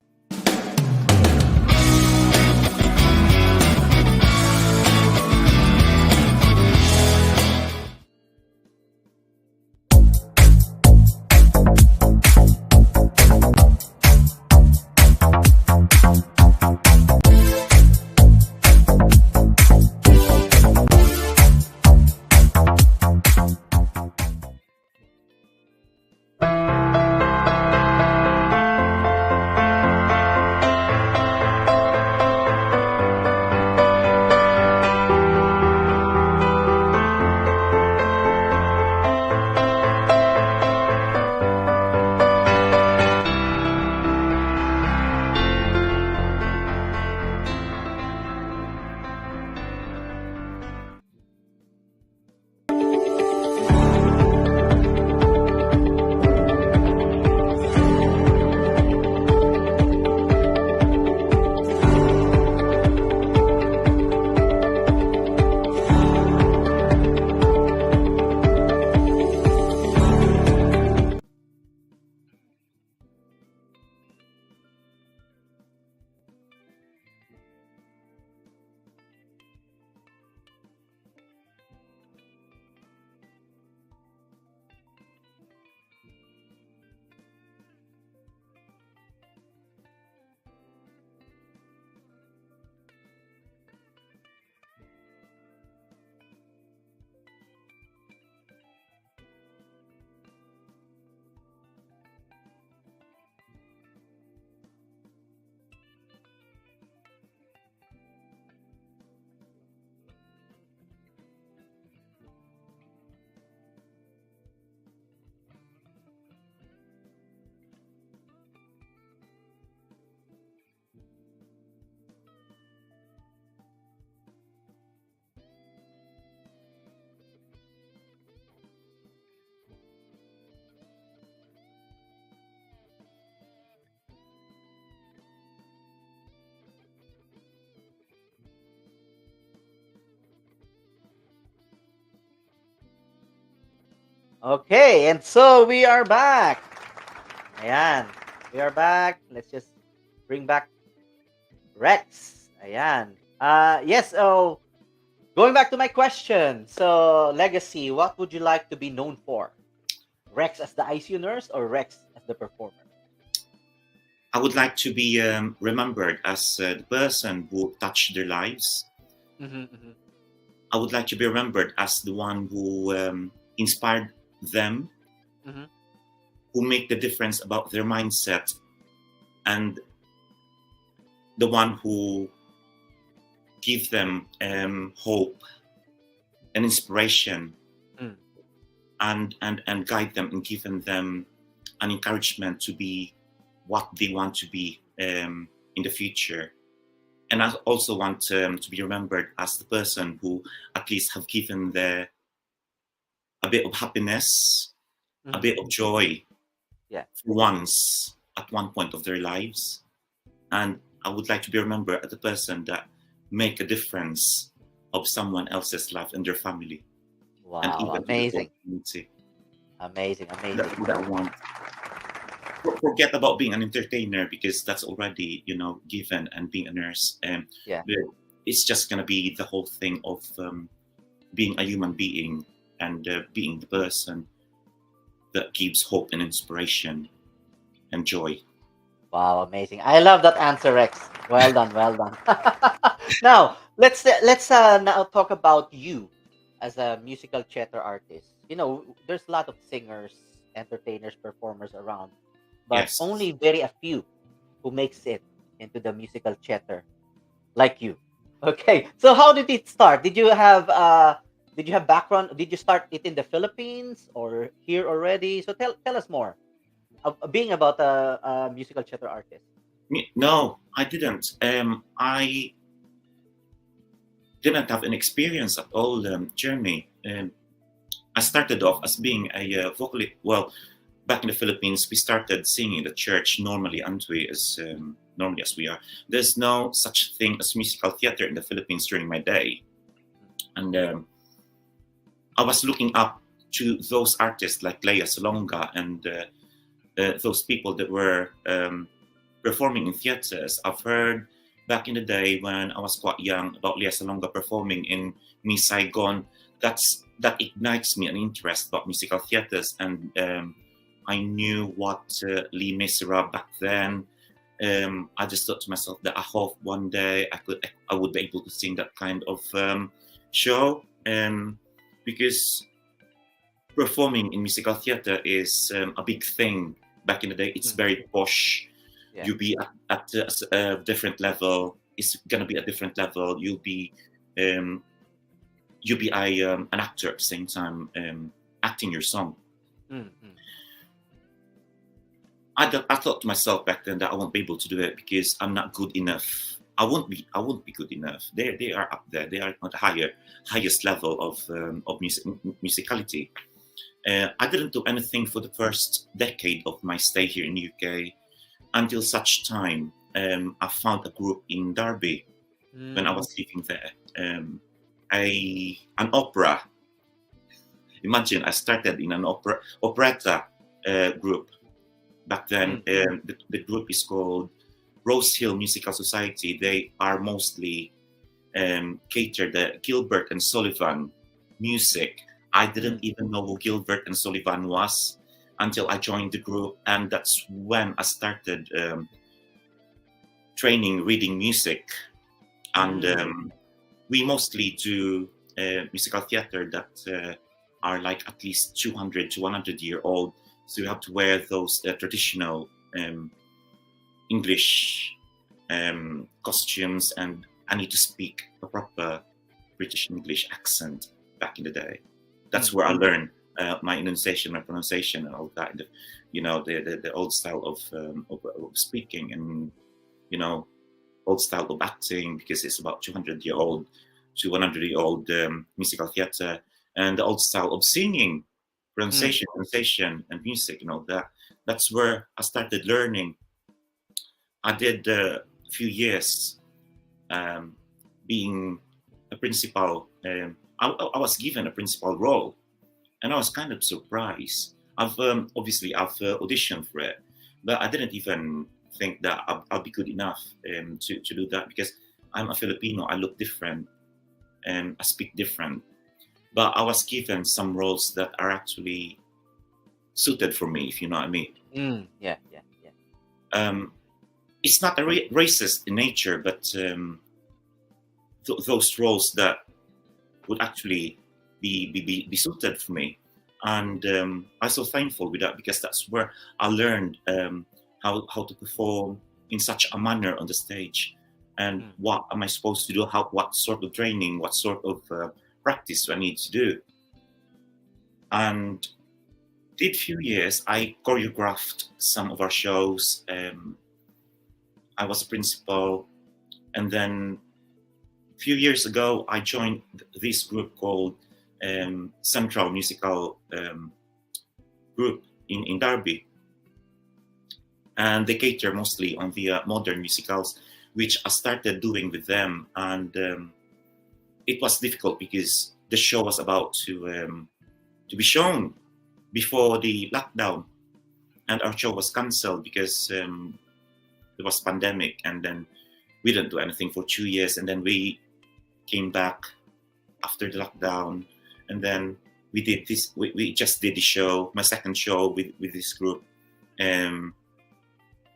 Speaker 2: Okay, and so we are back. Ayan, we are back. Let's just bring back Rex. Ayan. Yes, Going back to my question. So, legacy, what would you like to be known for? Rex as the ICU nurse or Rex as the performer?
Speaker 4: I would like to be remembered as the person who touched their lives.
Speaker 2: Mm-hmm.
Speaker 4: I would like to be remembered as the one who inspired them,
Speaker 2: Mm-hmm.
Speaker 4: who make the difference about their mindset, and the one who give them hope and inspiration,
Speaker 2: Mm.
Speaker 4: and guide them and giving them an encouragement to be what they want to be in the future. And I also want to be remembered as the person who at least have given a bit of happiness, a
Speaker 2: Mhm.
Speaker 4: bit of joy
Speaker 2: Yeah.
Speaker 4: for once at one point of their lives. And I would like to be remembered as the person that make a difference of someone else's life and their family, and
Speaker 2: Wow,
Speaker 4: even to the whole
Speaker 2: amazing.
Speaker 4: community.
Speaker 2: Amazing,
Speaker 4: That's
Speaker 2: amazing.
Speaker 4: what I want. Forget about being an entertainer, because that's already given, and being a nurse.
Speaker 2: Yeah.
Speaker 4: But it's just gonna be the whole thing of being a human being, and being the person that gives hope and inspiration and joy.
Speaker 2: Wow, amazing. I love that answer, Rex. Well done, well done. Now, let's now talk about you as a musical theater artist. You know, there's a lot of singers, entertainers, performers around, but
Speaker 4: Yes.
Speaker 2: only very a few who makes it into the musical theater like you. Okay. So how did it start? Did you have background? Did you start it in the Philippines or here already? So tell us more being about a musical theater artist.
Speaker 4: No, I didn't. I didn't have an experience at all, journey. I started off as being a vocalist. Well, back in the Philippines, we started singing at church normally, aren't we? As normally as we are. There's no such thing as musical theater in the Philippines during my day, and I was looking up to those artists like Leia Salonga, and those people that were performing in theaters. I've heard back in the day when I was quite young about Leia Salonga performing in Miss Saigon. That ignites me an interest about musical theaters, and I knew what Les Miserables back then. I just thought to myself that I hope one day I would be able to sing that kind of show, because performing in musical theater is a big thing back in the day. It's
Speaker 2: Mhm.
Speaker 4: very posh.
Speaker 2: Yeah.
Speaker 4: You'll be at a different level. It's gonna be a different level. Um, you'll be an actor at the same time, acting your song.
Speaker 2: Mm-hmm.
Speaker 4: I thought to myself back then that I won't be able to do it because I'm not good enough. I won't be good enough. They are up there. They are at the highest level of musicality. I didn't do anything for the first decade of my stay here in the UK, until such time I found a group in Derby when I was living there. An opera. Imagine I started in an operetta group. Back then, the group is called Rose Hill Musical Society. They are mostly catered the Gilbert and Sullivan music. I didn't even know who Gilbert and Sullivan was until I joined the group, and that's when I started training reading music. And we mostly do musical theater that are like at least 200 to 100 year old. So you have to wear those traditional English costumes, and I need to speak a proper British English accent back in the day. That's where I learned my enunciation, my pronunciation, and all that. The old style of speaking, and old style of acting, because it's about 200-year-old to 100-year-old musical theater, and the old style of singing, pronunciation, and music, and all that. That's where I started learning. I did a few years being a principal. I was given a principal role, and I was kind of surprised. I've auditioned for it, but I didn't even think that I'll be good enough to do that, because I'm a Filipino. I look different. I speak different. But I was given some roles that are actually suited for me, if you know what I mean.
Speaker 2: Yeah, yeah, yeah.
Speaker 4: It's not a racist in nature, but those roles that would actually be suited for me. And I'm so thankful with that, because that's where I learned how to perform in such a manner on the stage, and what am I supposed to do, what sort of training, what sort of practice do I need to do. And did few years I choreographed some of our shows. I was a principal, and then a few years ago I joined this group called Central Musical Group in Derby, and they cater mostly on the modern musicals, which I started doing with them. And it was difficult because the show was about to be shown before the lockdown, and our show was cancelled because there was pandemic, and then we didn't do anything for 2 years, and then we came back after the lockdown, and then we did this. We just did the show, my second show with this group,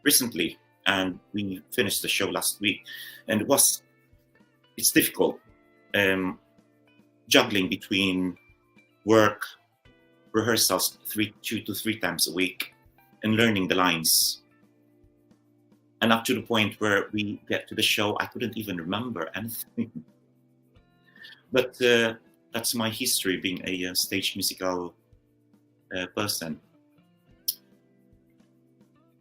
Speaker 4: recently, and we finished the show last week, and it's difficult juggling between work, rehearsals 2 to 3 times a week, and learning the lines. And up to the point where we get to the show, I couldn't even remember anything. But that's my history, being a stage musical person.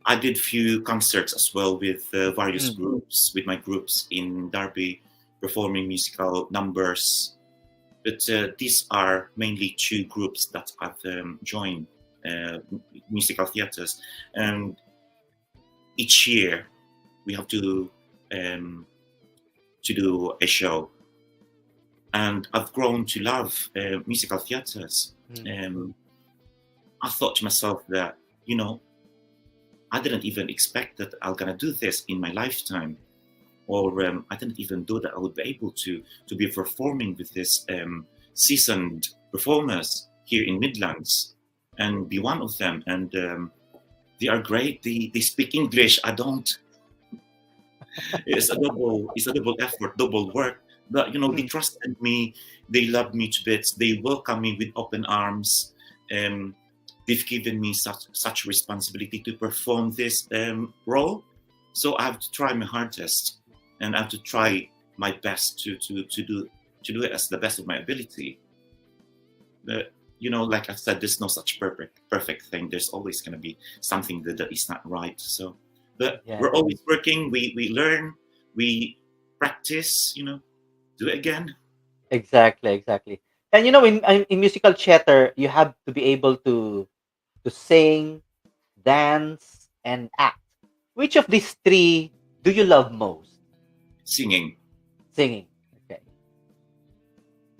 Speaker 4: I did few concerts as well with various groups, with my groups in Derby, performing musical numbers. But these are mainly 2 groups that I've joined, musical theatres. And each year we have to do a show. And I've grown to love musical theatres. I thought to myself that, I didn't even expect that I'm gonna do this in my lifetime, or I didn't even know that I would be able to be performing with this seasoned performers here in Midlands, and be one of them. And they are great. They speak English. I don't. It's a double effort, double work. But they trusted me. They loved me to bits. They welcome me with open arms. They've given me such responsibility to perform this role, so I have to try my hardest, and I have to try my best to do it as the best of my ability. But like I said, there's no such perfect thing. There's always going to be something that is not right. So, but we're always working. We learn, we practice. Do it again.
Speaker 2: Exactly. And in musical theater, you have to be able to sing, dance, and act. Which of these 3 do you love most?
Speaker 4: Singing.
Speaker 2: Singing. Okay.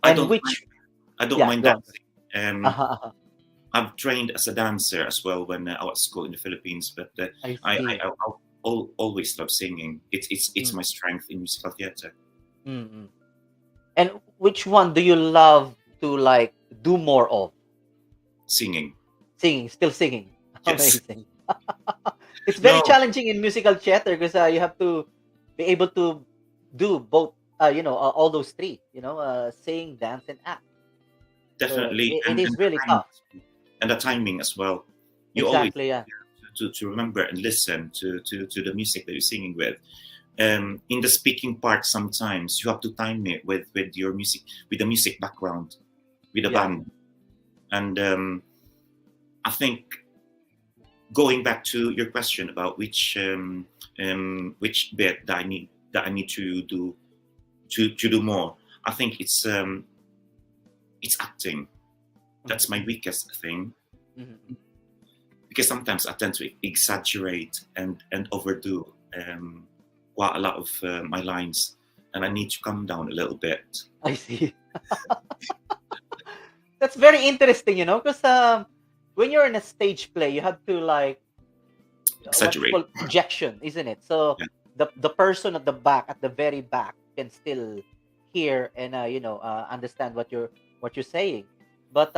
Speaker 4: I don't mind
Speaker 2: go on.
Speaker 4: dancing. I've trained as a dancer as well when I was at school in the Philippines, but I always love singing. It's my strength in musical theater.
Speaker 2: Mm-mm. And which one do you love to do more of?
Speaker 4: Singing.
Speaker 2: Still singing.
Speaker 4: Yes.
Speaker 2: Amazing. It's very
Speaker 4: No.
Speaker 2: challenging in musical theater because you have to be able to do both, all those 3, sing, dance, and act.
Speaker 4: Definitely.
Speaker 2: It is
Speaker 4: the
Speaker 2: really
Speaker 4: timing-
Speaker 2: tough.
Speaker 4: And the timing as well. You
Speaker 2: Exactly,
Speaker 4: always to remember and listen to the music that you're singing with. In the speaking part, sometimes you have to time it with your music, with the music background, with the band. And I think, going back to your question about which bit that I need to do more, I think it's acting. That's my weakest thing, because sometimes I tend to exaggerate and overdo quite a lot of my lines, and I need to calm down a little bit.
Speaker 2: I see. That's very interesting, because when you're in a stage play, you have to
Speaker 4: Exaggerate.
Speaker 2: what's called projection, isn't it? So
Speaker 4: Yeah.
Speaker 2: the person at the very back can still hear and understand what you're saying. But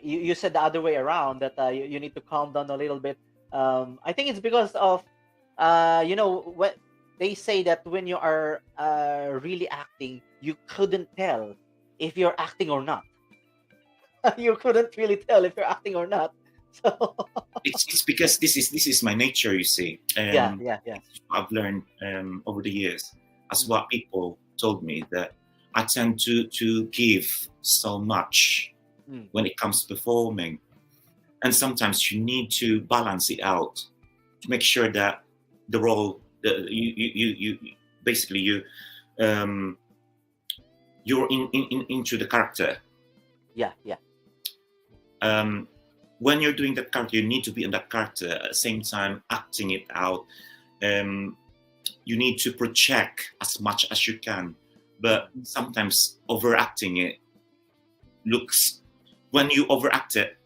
Speaker 2: you said the other way around that you need to calm down a little bit. I think it's because of what they say that when you are really acting, you couldn't tell if you're acting or not. You couldn't really tell if you're acting or not. So
Speaker 4: It's because this is my nature, you see.
Speaker 2: yeah, yeah, yeah.
Speaker 4: I've learned over the years, as
Speaker 2: Mm.
Speaker 4: what people told me, that I tend to give so much
Speaker 2: Mm.
Speaker 4: when it comes to performing, and sometimes you need to balance it out to make sure that the role, you basically you're into the character.
Speaker 2: Yeah, yeah.
Speaker 4: Um, when you're doing that character, you need to be in that character at the same time acting it out. You need to project as much as you can, but sometimes overacting it looks, when you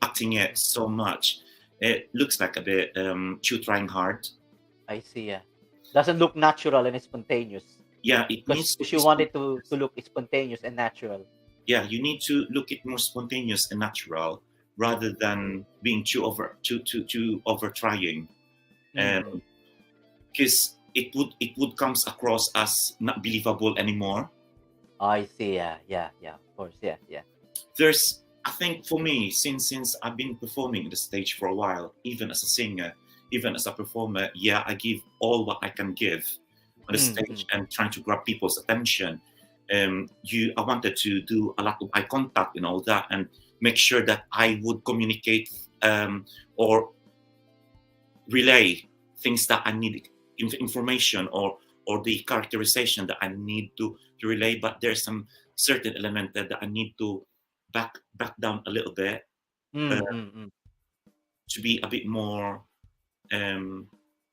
Speaker 4: acting it so much, it looks like a bit too trying hard.
Speaker 2: I see. Yeah, doesn't look natural and spontaneous
Speaker 4: Yeah, it
Speaker 2: because
Speaker 4: needs to be
Speaker 2: you want it to
Speaker 4: spontaneous.
Speaker 2: look spontaneous and natural.
Speaker 4: Yeah, you need to look it more spontaneous and natural rather than being too over trying.
Speaker 2: Mm.
Speaker 4: Because it would comes across as not believable anymore.
Speaker 2: I see. Yeah, yeah, yeah. Of course. Yeah, yeah.
Speaker 4: There's, I think for me, since I've been performing the stage for a while, even as a singer, even as a performer, yeah, I give all what I can give on the
Speaker 2: Mm,
Speaker 4: stage
Speaker 2: mm.
Speaker 4: and trying to grab people's attention. I wanted to do a lot of eye contact and all that, and make sure that I would communicate or relay things that I need, information or the characterization that I need to relay. But there's some certain element that I need to back down a little bit
Speaker 2: Mm, mm, mm.
Speaker 4: to be a bit more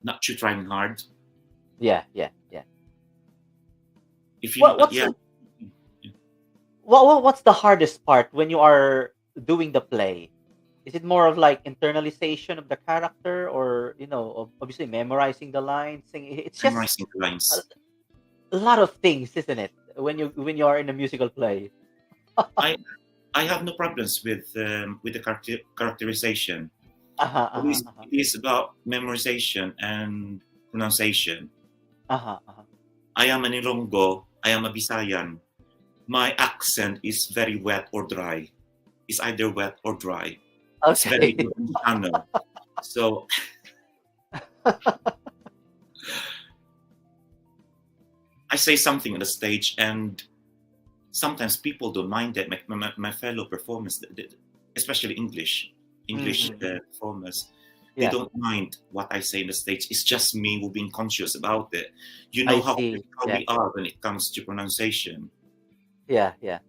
Speaker 4: not too trying hard.
Speaker 2: Yeah, yeah, yeah.
Speaker 4: If you
Speaker 2: What what's
Speaker 4: yeah,
Speaker 2: the what's the hardest part when you are doing the play? Is it more of like internalization of the character, or obviously memorizing the lines? It's just
Speaker 4: memorizing the
Speaker 2: a,
Speaker 4: lines.
Speaker 2: a lot of things, isn't it? When you are in a musical play.
Speaker 4: I I have no problems with the characterization.
Speaker 2: Uh-huh,
Speaker 4: It
Speaker 2: uh-huh,
Speaker 4: is,
Speaker 2: uh-huh,
Speaker 4: it is about memorization and pronunciation.
Speaker 2: uh-huh, uh-huh.
Speaker 4: I am an Ilonggo. I am a Visayan. My accent is very wet or dry. It's either wet or dry. It's very
Speaker 2: Okay.
Speaker 4: Provinciano. So I say something on the stage, and sometimes people don't mind that. My fellow performers, especially English
Speaker 2: Mm-hmm.
Speaker 4: performers, they
Speaker 2: Yeah,
Speaker 4: don't mind what I say on the stage. It's just me who being conscious about it. You
Speaker 2: I
Speaker 4: know how
Speaker 2: see.
Speaker 4: critical
Speaker 2: Yeah,
Speaker 4: we are when it comes to pronunciation.
Speaker 2: yeah, yeah.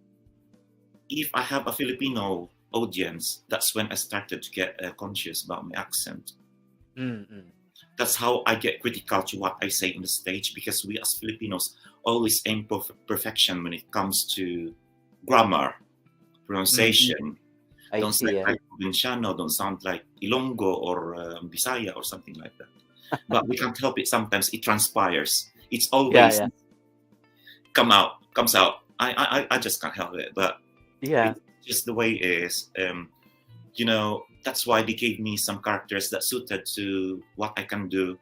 Speaker 4: If I have a Filipino audience, that's when I started to get conscious about my accent.
Speaker 2: Mm-hmm.
Speaker 4: That's how I get critical to what I say on the stage, because we as Filipinos always aim for perfection when it comes to grammar,
Speaker 2: Mm-hmm.
Speaker 4: pronunciation.
Speaker 2: I
Speaker 4: Don't
Speaker 2: see.
Speaker 4: sound
Speaker 2: Yeah.
Speaker 4: like Provinciano, don't sound like Ilonggo or Bisaya or something like that. But we can't help it. Sometimes it transpires. It's
Speaker 2: Yeah,
Speaker 4: always
Speaker 2: yeah.
Speaker 4: comes out. I just can't help it. But
Speaker 2: Yeah.
Speaker 4: it's just the way it is. That's why they gave me some characters that suited to what I can do.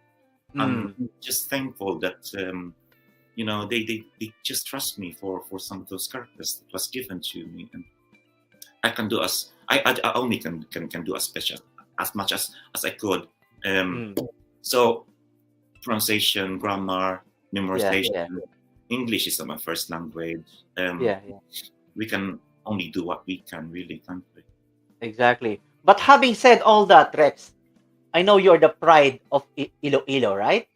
Speaker 4: I'm
Speaker 2: Mm.
Speaker 4: just thankful that they just trust me for some of those characters that was given to me, and I can do I only can do as much as I could. Um,
Speaker 2: Mm.
Speaker 4: so pronunciation, grammar,
Speaker 2: Yeah,
Speaker 4: memorization.
Speaker 2: yeah.
Speaker 4: English is my first language.
Speaker 2: Yeah, yeah.
Speaker 4: We can only do what we can, really, can't we?
Speaker 2: Exactly. But having said all that, Rex, I know you're the pride of Iloilo, right?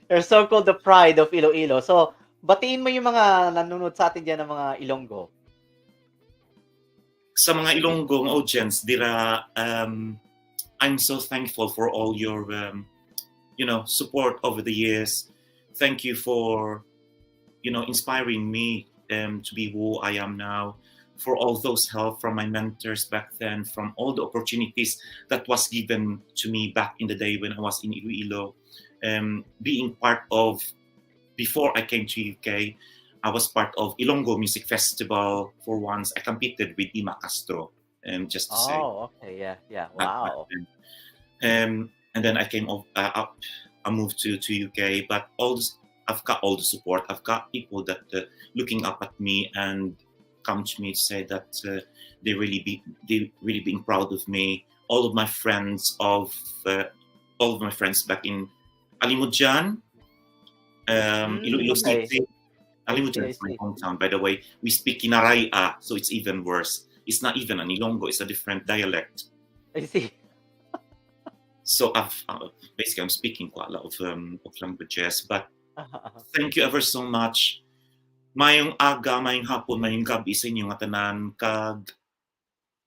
Speaker 2: You're so-called the pride of Iloilo. So, batiin mo yung mga nanonood sa atin diyan ng mga Ilonggo.
Speaker 4: Sa mga Ilonggong audience, Dira, I'm so thankful for all your support over the years. Thank you for inspiring me to be who I am now, for all those help from my mentors back then, from all the opportunities that was given to me back in the day when I was in Iloilo. Being part of, before I came to UK, I was part of Ilonggo Music Festival for once. I competed with Ima Castro, just to say.
Speaker 2: Oh, okay. Yeah, yeah.
Speaker 4: Back
Speaker 2: Wow.
Speaker 4: then. And then I came up. I moved to UK, but I've got all the support. I've got people that looking up at me and come to me to say that they really being proud of me. All of my friends back in Alimudjan, Iloilo
Speaker 2: Okay.
Speaker 4: City.
Speaker 2: I see.
Speaker 4: Alimudjan
Speaker 2: I
Speaker 4: is my
Speaker 2: see.
Speaker 4: hometown, by the way. We speak Kinaraya, so it's even worse. It's not even an Ilonggo; it's a different dialect.
Speaker 2: I see.
Speaker 4: So basically I'm speaking quite a lot of languages. But thank you ever so much. Mayong aga, mayong hapon, mayong gabi sa inyong tanan. Kag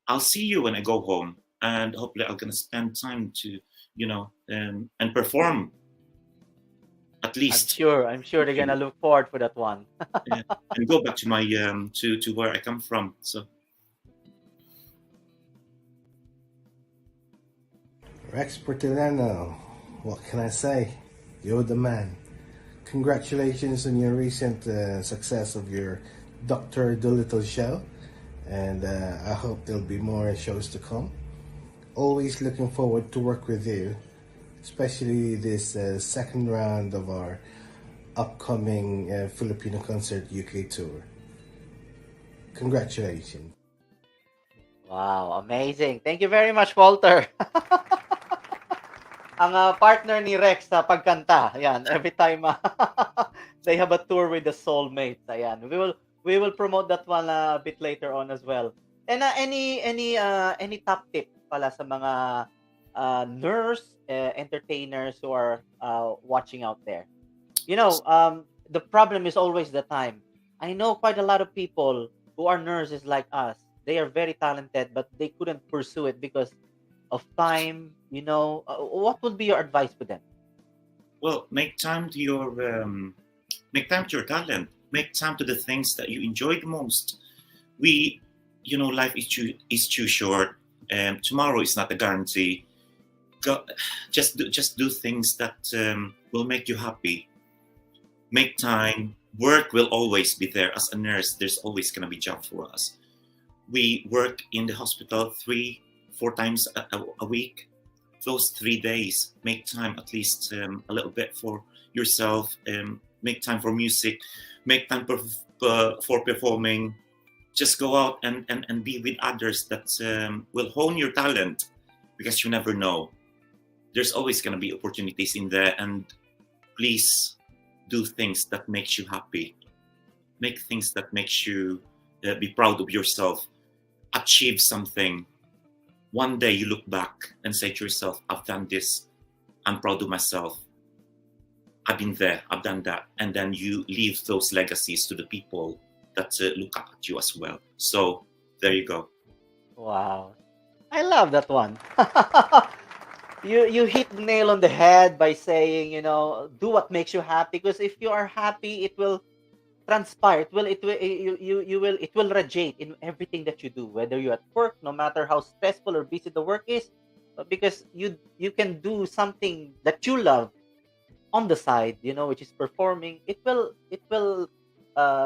Speaker 4: I'll see you when I go home, and hopefully I'm gonna spend time to and perform at
Speaker 2: I'm
Speaker 4: least.
Speaker 2: sure. I'm sure they're gonna look forward for that one.
Speaker 4: And go back to my to where I come from. So
Speaker 6: Rex Portillano, what can I say? You're the man. Congratulations on your recent success of your Dr. Dolittle show, and I hope there'll be more shows to come. Always looking forward to work with you, especially this second round of our upcoming Filipino Concert UK tour. Congratulations.
Speaker 2: Wow, amazing. Thank you very much, Walter. Ang partner ni Rex sa pagkanta. Ayan, every time they have a tour with the Soulmates. Ayan, we will promote that one a bit later on as well. And any top tip pala sa mga nurse entertainers who are watching out there. The problem is always the time. I know quite a lot of people who are nurses like us. They are very talented, but they couldn't pursue it because of time. What would be your advice to them?
Speaker 4: well, make time to your talent. Make time to the things that you enjoy the most. Life is too short, and tomorrow is not a guarantee. Just do things that will make you happy. Make time. Work will always be there. As a nurse, there's always gonna be job for us. We work in the hospital 3-4 times a week. Those 3 days, make time at least a little bit for yourself. Make time for music. Make time for performing. Just go out and be with others that will hone your talent, because you never know. There's always going to be opportunities in there, and please do things that makes you happy. Make things that makes you be proud of yourself. Achieve something. One day you look back and say to yourself, I've done this. I'm proud of myself. I've been there. I've done that. And then you leave those legacies to the people that look up at you as well. So there you go.
Speaker 2: Wow, I love that one. You hit the nail on the head by saying, do what makes you happy, because if you are happy, it will transpire. It will radiate in everything that you do, whether you're at work, no matter how stressful or busy the work is, but because you can do something that you love on the side, which is performing. It will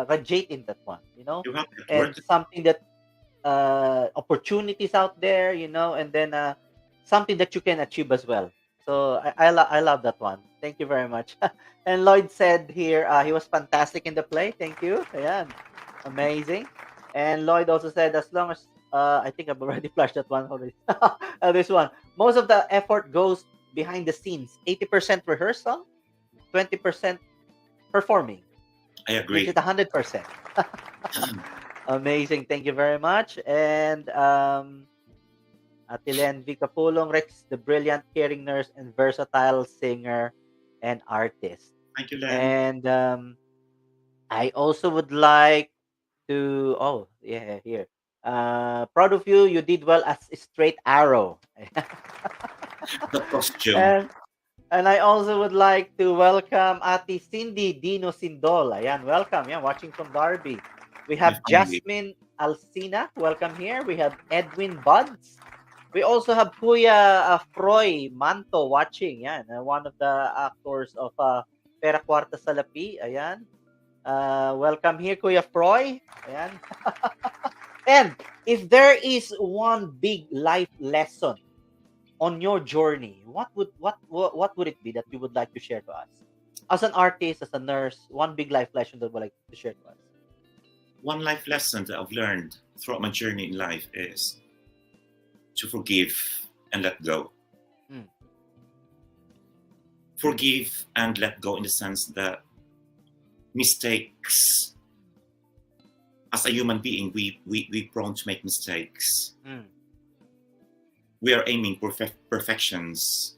Speaker 2: radiate in that one,
Speaker 4: You have to
Speaker 2: and
Speaker 4: work.
Speaker 2: something that opportunities out there, and then something that you can achieve as well. So I love that one. Thank you very much. And Lloyd said here he was fantastic in the play. Thank you. Ayan. Amazing. And Lloyd also said, as long as I think I've already flashed that one already. This one. Most of the effort goes behind the scenes. 80% rehearsal, 20% performing.
Speaker 4: I agree.
Speaker 2: Which is 100%. Amazing. Thank you very much. And Atilen V. Capulong, Rex, the brilliant, caring nurse and versatile singer and artist.
Speaker 4: Thank you, Len.
Speaker 2: And I also would like to, here. Proud of you. You did well as a straight arrow.
Speaker 4: The costume.
Speaker 2: And I also would like to welcome Ati Cindy Dino Sindol. Ayan, welcome. Yeah, watching from Darby. We have Jasmine Alcina. Welcome here. We have Edwin Buds. We also have Kuya Froy Manto watching. Yan, one of the actors of Pera Cuarta Salapi. Ayan. Welcome here, Kuya Froy. Ayan. And if there is one big life lesson on your journey, what would it be that you would like to share to us? As an artist, as a nurse, one big life lesson that you would like to share to us.
Speaker 4: One life lesson that I've learned throughout my journey in life is to forgive and let go.
Speaker 2: Mm.
Speaker 4: Forgive and let go in the sense that mistakes, as a human being, we prone to make mistakes.
Speaker 2: Mm.
Speaker 4: We are aiming for perfections,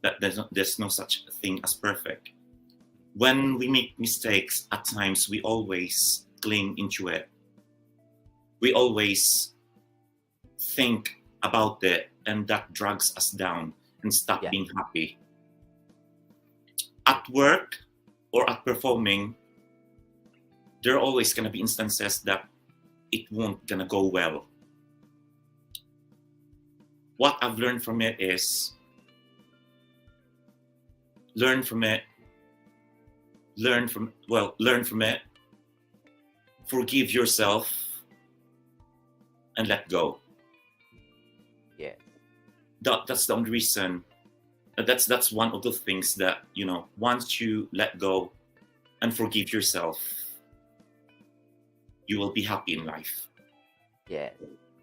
Speaker 4: that there's no such thing as perfect. When we make mistakes, at times we always cling into it. We always think about it, and that drags us down and stop
Speaker 2: Yeah.
Speaker 4: being happy. At work or at performing, there are always going to be instances that it won't gonna go well. What I've learned from it is learn from it, forgive yourself, and let go.
Speaker 2: Yeah.
Speaker 4: That's the only reason. That's one of the things that, once you let go and forgive yourself, you will be happy in life
Speaker 2: Yeah.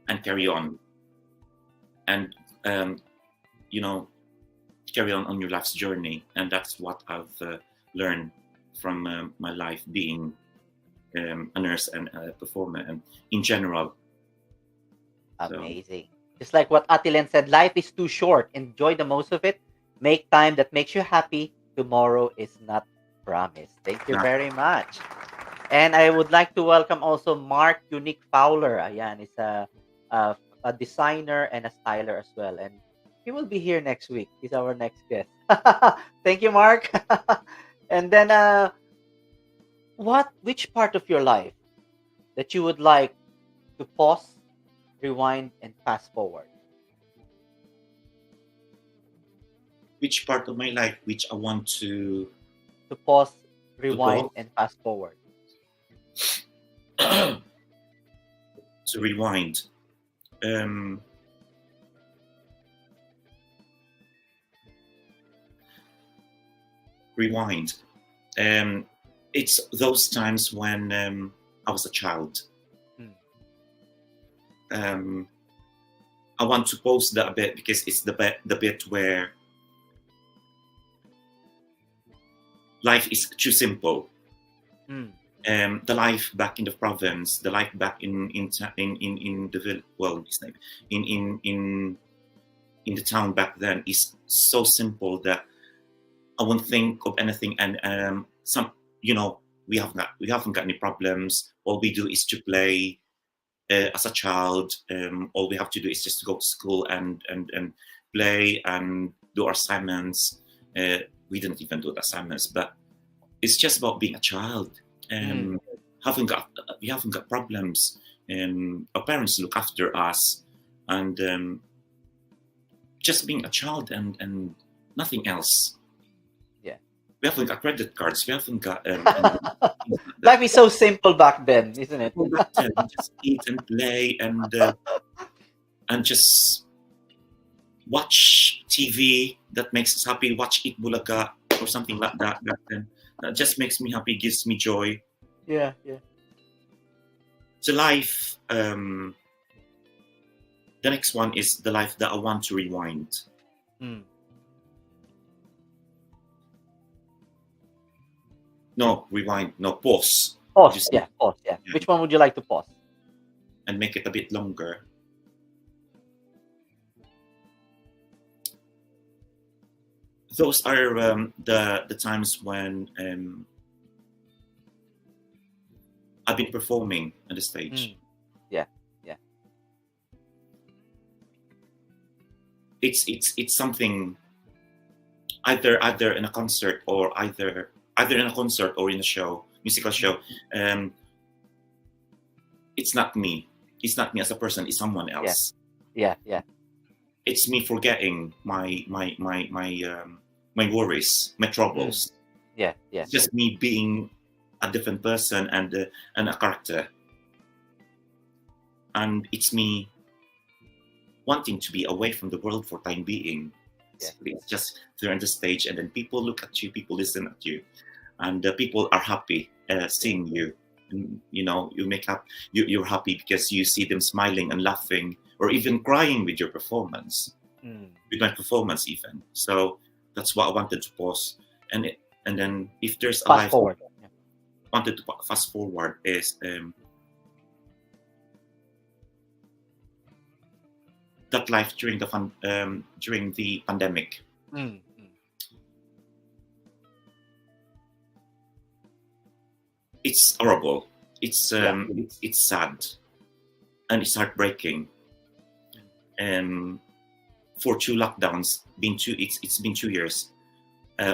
Speaker 4: and carry on. And carry on your life's journey. And that's what I've learned from my life being a nurse and a performer, and in general.
Speaker 2: Amazing. Just like what Atilen said, life is too short. Enjoy the most of it. Make time that makes you happy. Tomorrow is not promised. Thank you
Speaker 4: Yeah.
Speaker 2: very much. And I would like to welcome also Mark Unique Fowler. Ayan, is a designer and a styler as well. And he will be here next week. He's our next guest. Thank you, Mark. And then which part of your life that you would like to pause, rewind, and fast forward?
Speaker 4: Which part of my life which I want to
Speaker 2: To pause, rewind,
Speaker 4: pause?
Speaker 2: and fast forward.
Speaker 4: to rewind? Rewind. It's those times when I was a child. I want to pause that a bit because it's the bit where life is too simple. The life back in the province, the life back in the village, well, it's like in the town back then is so simple that I won't think of anything. And we haven't got any problems. All we do is to play. As a child, all we have to do is just to go to school and play and do our assignments. We didn't even do the assignments, but it's just about being a child. We haven't got problems. Our parents look after us, and just being a child and nothing else.
Speaker 2: Yeah.
Speaker 4: We haven't got credit cards. We haven't got.
Speaker 2: Life is so simple back then, isn't it?
Speaker 4: Just eat and play and just watch TV that makes us happy. Watch Eat Bulaga or something like that. Back then, that just makes me happy, gives me joy.
Speaker 2: Yeah.
Speaker 4: So life. The next one is the life that I want to rewind. No, rewind. No, pause.
Speaker 2: Pause. Yeah, pause. Yeah. Which one would you like to pause?
Speaker 4: And make it a bit longer. Those are the times when I've been performing on the stage.
Speaker 2: Yeah.
Speaker 4: It's something either in a concert or either in a concert or in a show, musical show. It's not me. It's not me as a person. It's someone else.
Speaker 2: Yeah.
Speaker 4: It's me forgetting my worries, my troubles.
Speaker 2: Yeah.
Speaker 4: It's just me being a different person and a character. And it's me wanting to be away from the world for time being.
Speaker 2: Yeah.
Speaker 4: It's just there on the stage, and then people look at you, people listen at you, and people are happy seeing you. And, you know, you're happy because you see them smiling and laughing, or even crying with your performance, with my performance even. So that's what I wanted to pause. And then if there's a
Speaker 2: Fast
Speaker 4: life
Speaker 2: forward. Yeah.
Speaker 4: wanted to fast forward is that life during the pandemic. It's horrible. It's sad, and it's heartbreaking. For 2 lockdowns, it's been 2 years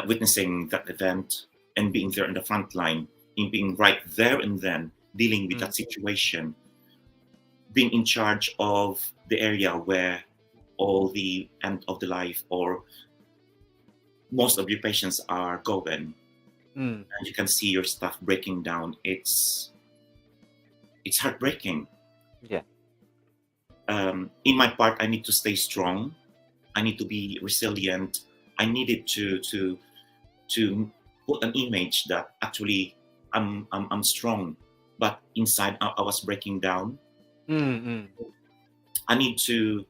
Speaker 4: witnessing that event and being there in the front line, in being right there and then dealing with that situation, being in charge of the area where all the end of the life or most of your patients are going, and you can see your stuff breaking down. It's heartbreaking.
Speaker 2: Yeah.
Speaker 4: In my part, I need to stay strong. I need to be resilient. I needed to put an image that actually I'm strong, but inside I was breaking down. I need to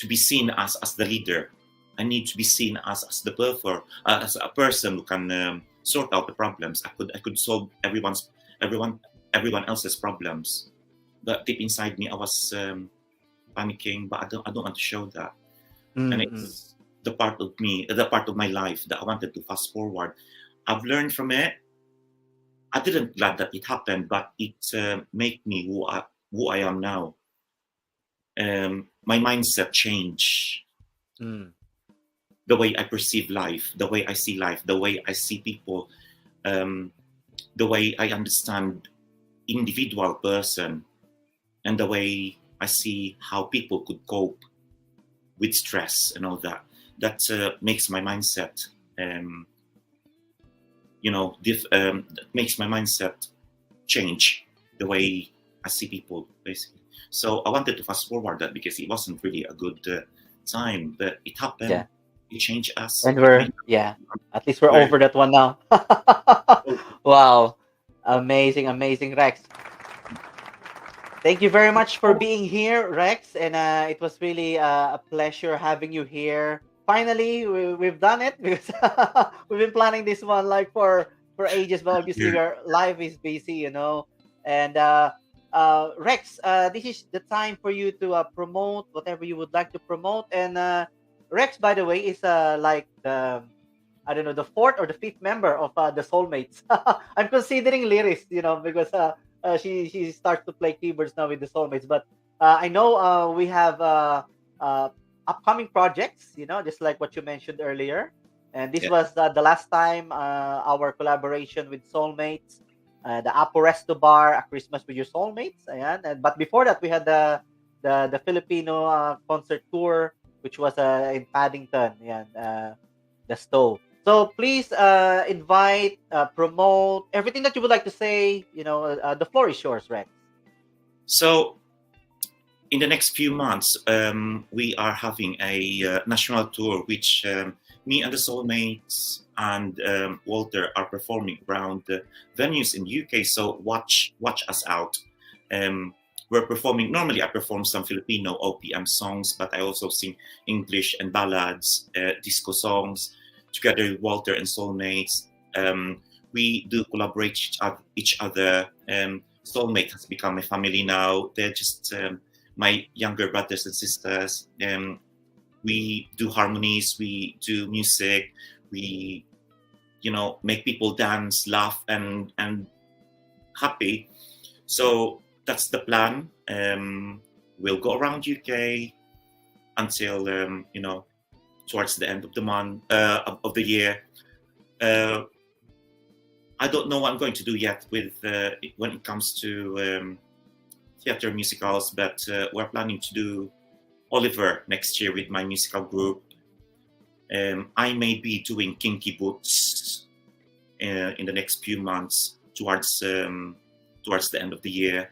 Speaker 4: be seen as the leader. I need to be seen as the as a person who can sort out the problems. I could solve everyone else's problems, but deep inside me I was panicking. But I don't want to show that. And it's the part of me, the part of my life that I wanted to fast forward. I've learned from it. I didn't glad that it happened, but it made me who I am now. My mindset changed. The way I perceive life, the way I see life, the way I see people, the way I understand individual person, and the way I see how people could cope with stress and all that. That makes my mindset, that makes my mindset change the way I see people, basically. So I wanted to fast forward that because it wasn't really a good time, but it happened.
Speaker 2: Yeah.
Speaker 4: It changed us.
Speaker 2: And at least we're over that one now. Wow. Amazing, Rex. Thank you very much for being here, Rex. And it was really a pleasure having you here. Finally, we've done it because we've been planning this one like for ages, but obviously our life is busy, And Rex, this is the time for you to promote whatever you would like to promote. And Rex, by the way, is like the I don't know, the 4th or the 5th member of the Soulmates. I'm considering Lyris, because she starts to play keyboards now with the Soulmates. But I know we have upcoming projects, just like what you mentioned earlier. And this was the last time our collaboration with Soulmates, the Apo Resto Bar, A Christmas with Your Soulmates. But before that, we had the Filipino concert tour, which was in Paddington, the Stove. So please invite, promote everything that you would like to say. The floor is yours, Rex.
Speaker 4: So, in the next few months, we are having a national tour, which me and the Soulmates and Walter are performing around venues in UK. So watch us out. We're performing. Normally, I perform some Filipino OPM songs, but I also sing English and ballads, disco songs. Together with Walter and Soulmates, we do collaborate each other. Soulmate has become a family now. They're just my younger brothers and sisters. We do harmonies, we do music, we, make people dance, laugh, and happy. So that's the plan. We'll go around UK until towards the end of the month of the year. I don't know what I'm going to do yet with when it comes to theater musicals, but we're planning to do Oliver next year with my musical group. I may be doing Kinky Boots in the next few months. towards the end of the year.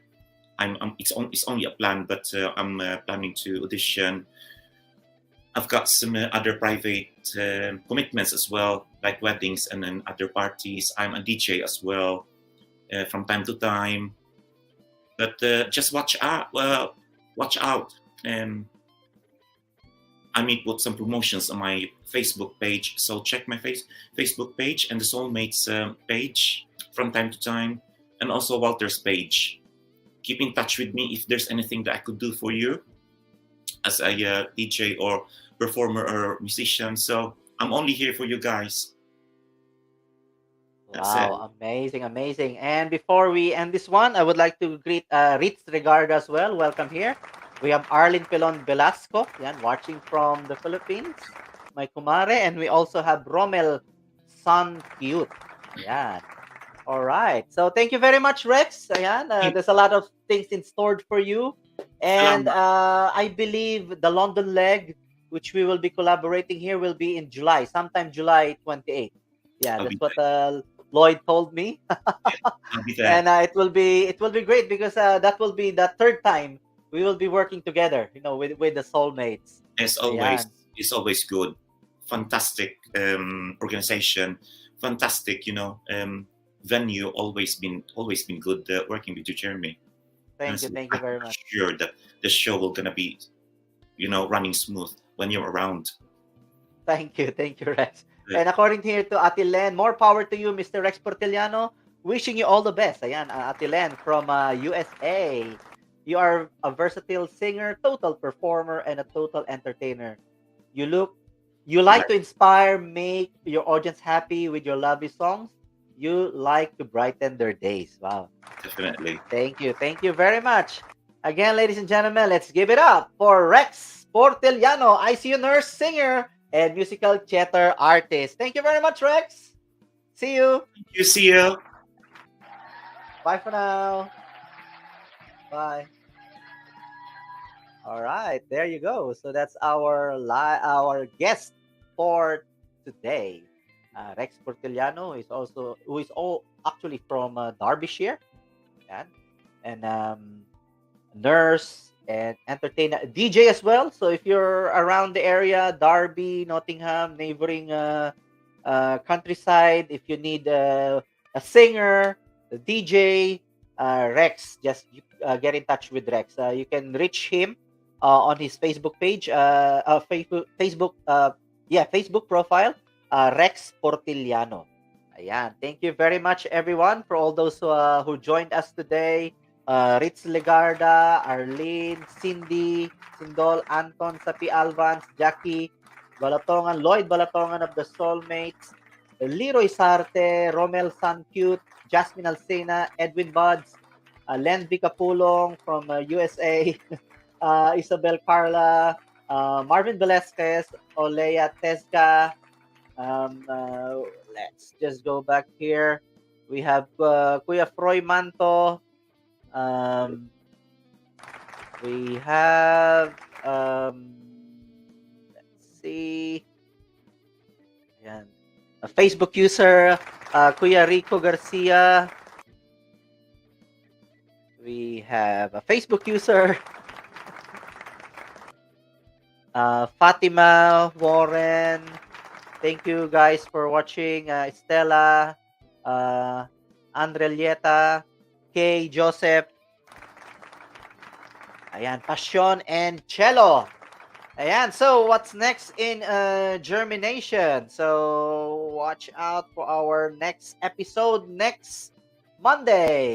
Speaker 4: It's only a plan, but I'm planning to audition. I've got some other private commitments as well, like weddings and then other parties. I'm a DJ as well from time to time. But just watch out. Watch out. I may put some promotions on my Facebook page, so check my Facebook page and the Soulmates page from time to time, and also Walter's page. Keep in touch with me if there's anything that I could do for you as a DJ or performer or musician. So I'm only here for you guys. That's
Speaker 2: Wow, amazing, amazing. And before we end this one, I would like to greet Ritz Regarda as well. Welcome here. We have Arlene Pelon Velasco, yan, watching from the Philippines, my kumare. And we also have Romel San Cute. Yan. All right. So thank you very much, Rex. Ayan, there's a lot of things in stored for you. And I believe the London leg, which we will be collaborating here, will be in July, sometime July 28th. Yeah,
Speaker 4: I'll
Speaker 2: that's
Speaker 4: be
Speaker 2: what Lloyd told me.
Speaker 4: I'll be there.
Speaker 2: And it will be great because that will be the third time we will be working together, you know, with the Soulmates.
Speaker 4: As always,
Speaker 2: Ayan.
Speaker 4: it's always good. Fantastic organization, fantastic, venue. Always been good working with you, Jeremy.
Speaker 2: Thank you very
Speaker 4: I'm
Speaker 2: much.
Speaker 4: sure that the show will gonna be, running smooth when you're around.
Speaker 2: Thank you, Rex. And according here to Ate Len, more power to you, Mr. Rex Portillano. Wishing you all the best. Ayan, Ate Len from USA. You are a versatile singer, total performer, and a total entertainer. You like to inspire, make your audience happy with your lovely songs. You like to brighten their days. Wow.
Speaker 4: Definitely.
Speaker 2: Thank you very much. Again, ladies and gentlemen, let's give it up for Rex Portillano, ICU Nurse, singer, and musical theater artist. Thank you very much, Rex. See you.
Speaker 4: See you.
Speaker 2: Bye for now. Bye. All right, there you go. So that's our guest for today. Rex Portillano who is all actually from Derbyshire, and nurse and entertainer, DJ as well. So if you're around the area, Derby, Nottingham, neighboring countryside, if you need a singer, a DJ, Rex, just get in touch with Rex. You can reach him on his Facebook page, Facebook profile, Rex Portillano. Ayan. Thank you very much, everyone, for all those who joined us today. Ritz Legarda, Arlene, Cindy, Sindol, Anton, Sapi Alvans, Jackie, Balatongan, Lloyd Balatongan of the Soulmates, Leroy Sarte, Romel San Cute, Jasmine Alcena, Edwin Buds, Len Vicapulong from USA, Isabel Carla, Marvin Velasquez, Olea Tesca. Let's just go back here. We have Kuya Froy Manto. We have let's see. Ayan. A Facebook user, Kuya Rico Garcia. We have a Facebook user, Fatima Warren. Thank you guys for watching. Estela, Andrelieta, Kay, Joseph. Ayan, Passion and Cello. Ayan, so what's next in Germination? So watch out for our next episode next Monday.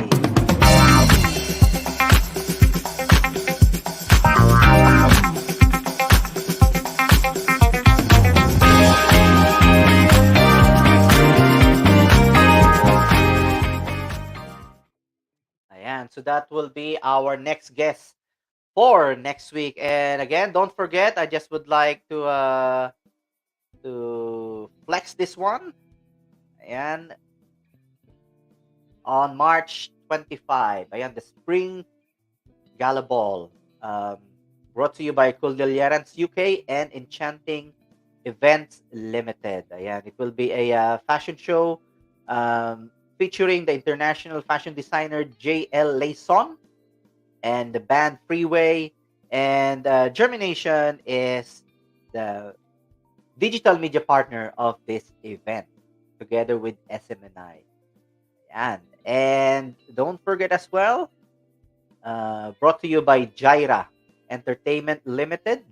Speaker 2: Ayan, so that will be our next guest for next week. And again, don't forget, I just would like to flex this one. And on March 25, ayan, the Spring Gala Ball, brought to you by Cordillerans UK and Enchanting Events Limited. Ayan, it will be a fashion show featuring the international fashion designer J.L. Layson and the band Freeway. And Germination is the digital media partner of this event together with SMNI. Yan. And don't forget as well, brought to you by Jaira Entertainment Limited.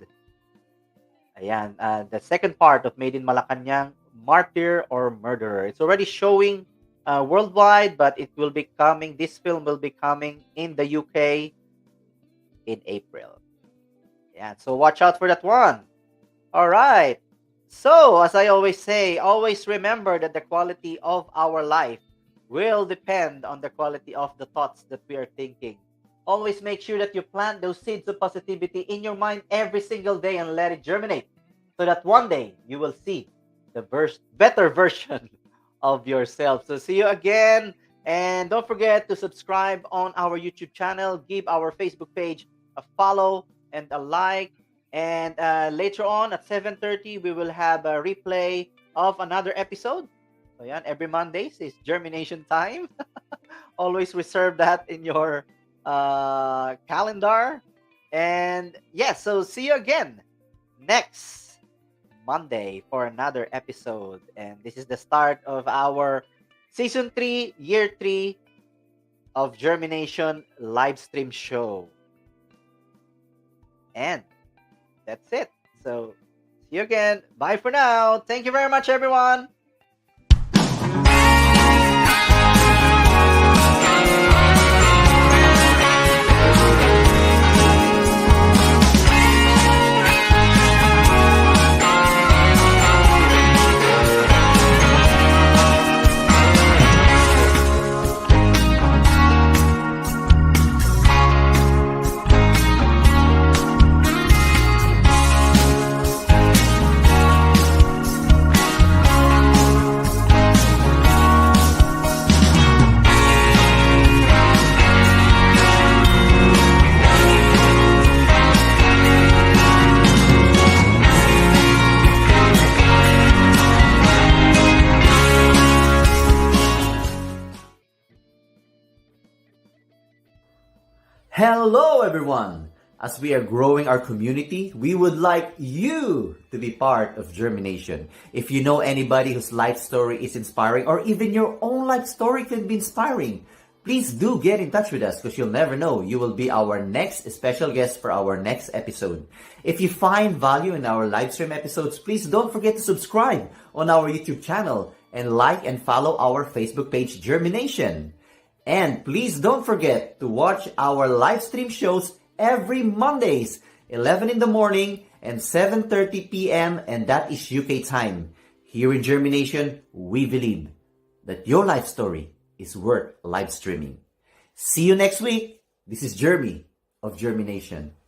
Speaker 2: Ayan, the second part of Made in Malacanang, Martyr or Murderer. It's already showing worldwide, but it will be coming, this film will be coming in the UK in April. Yeah, so watch out for that one. All right. So, as I always say, always remember that the quality of our life will depend on the quality of the thoughts that we are thinking. Always make sure that you plant those seeds of positivity in your mind every single day and let it germinate so that one day you will see the better version of yourself. So see you again. And don't forget to subscribe on our YouTube channel. Give our Facebook page a follow and a like. And later on at 7:30, we will have a replay of another episode. So yan, every Mondays is Germination time. Always reserve that in your calendar. And yes, so see you again next Monday for another episode. And this is the start of our Season 3, Year 3 of Germination live stream show. And that's it. So see you again. Bye for now. Thank you very much, everyone.
Speaker 7: Hello everyone! As we are growing our community, we would like you to be part of Germination. If you know anybody whose life story is inspiring, or even your own life story can be inspiring, please do get in touch with us because you'll never know. You will be our next special guest for our next episode. If you find value in our live stream episodes, please don't forget to subscribe on our YouTube channel and like and follow our Facebook page, Germination. And please don't forget to watch our live stream shows every Mondays, 11 in the morning and 7:30 p.m. and that is UK time. Here in Germination, we believe that your life story is worth live streaming. See you next week. This is Jeremy of Germination.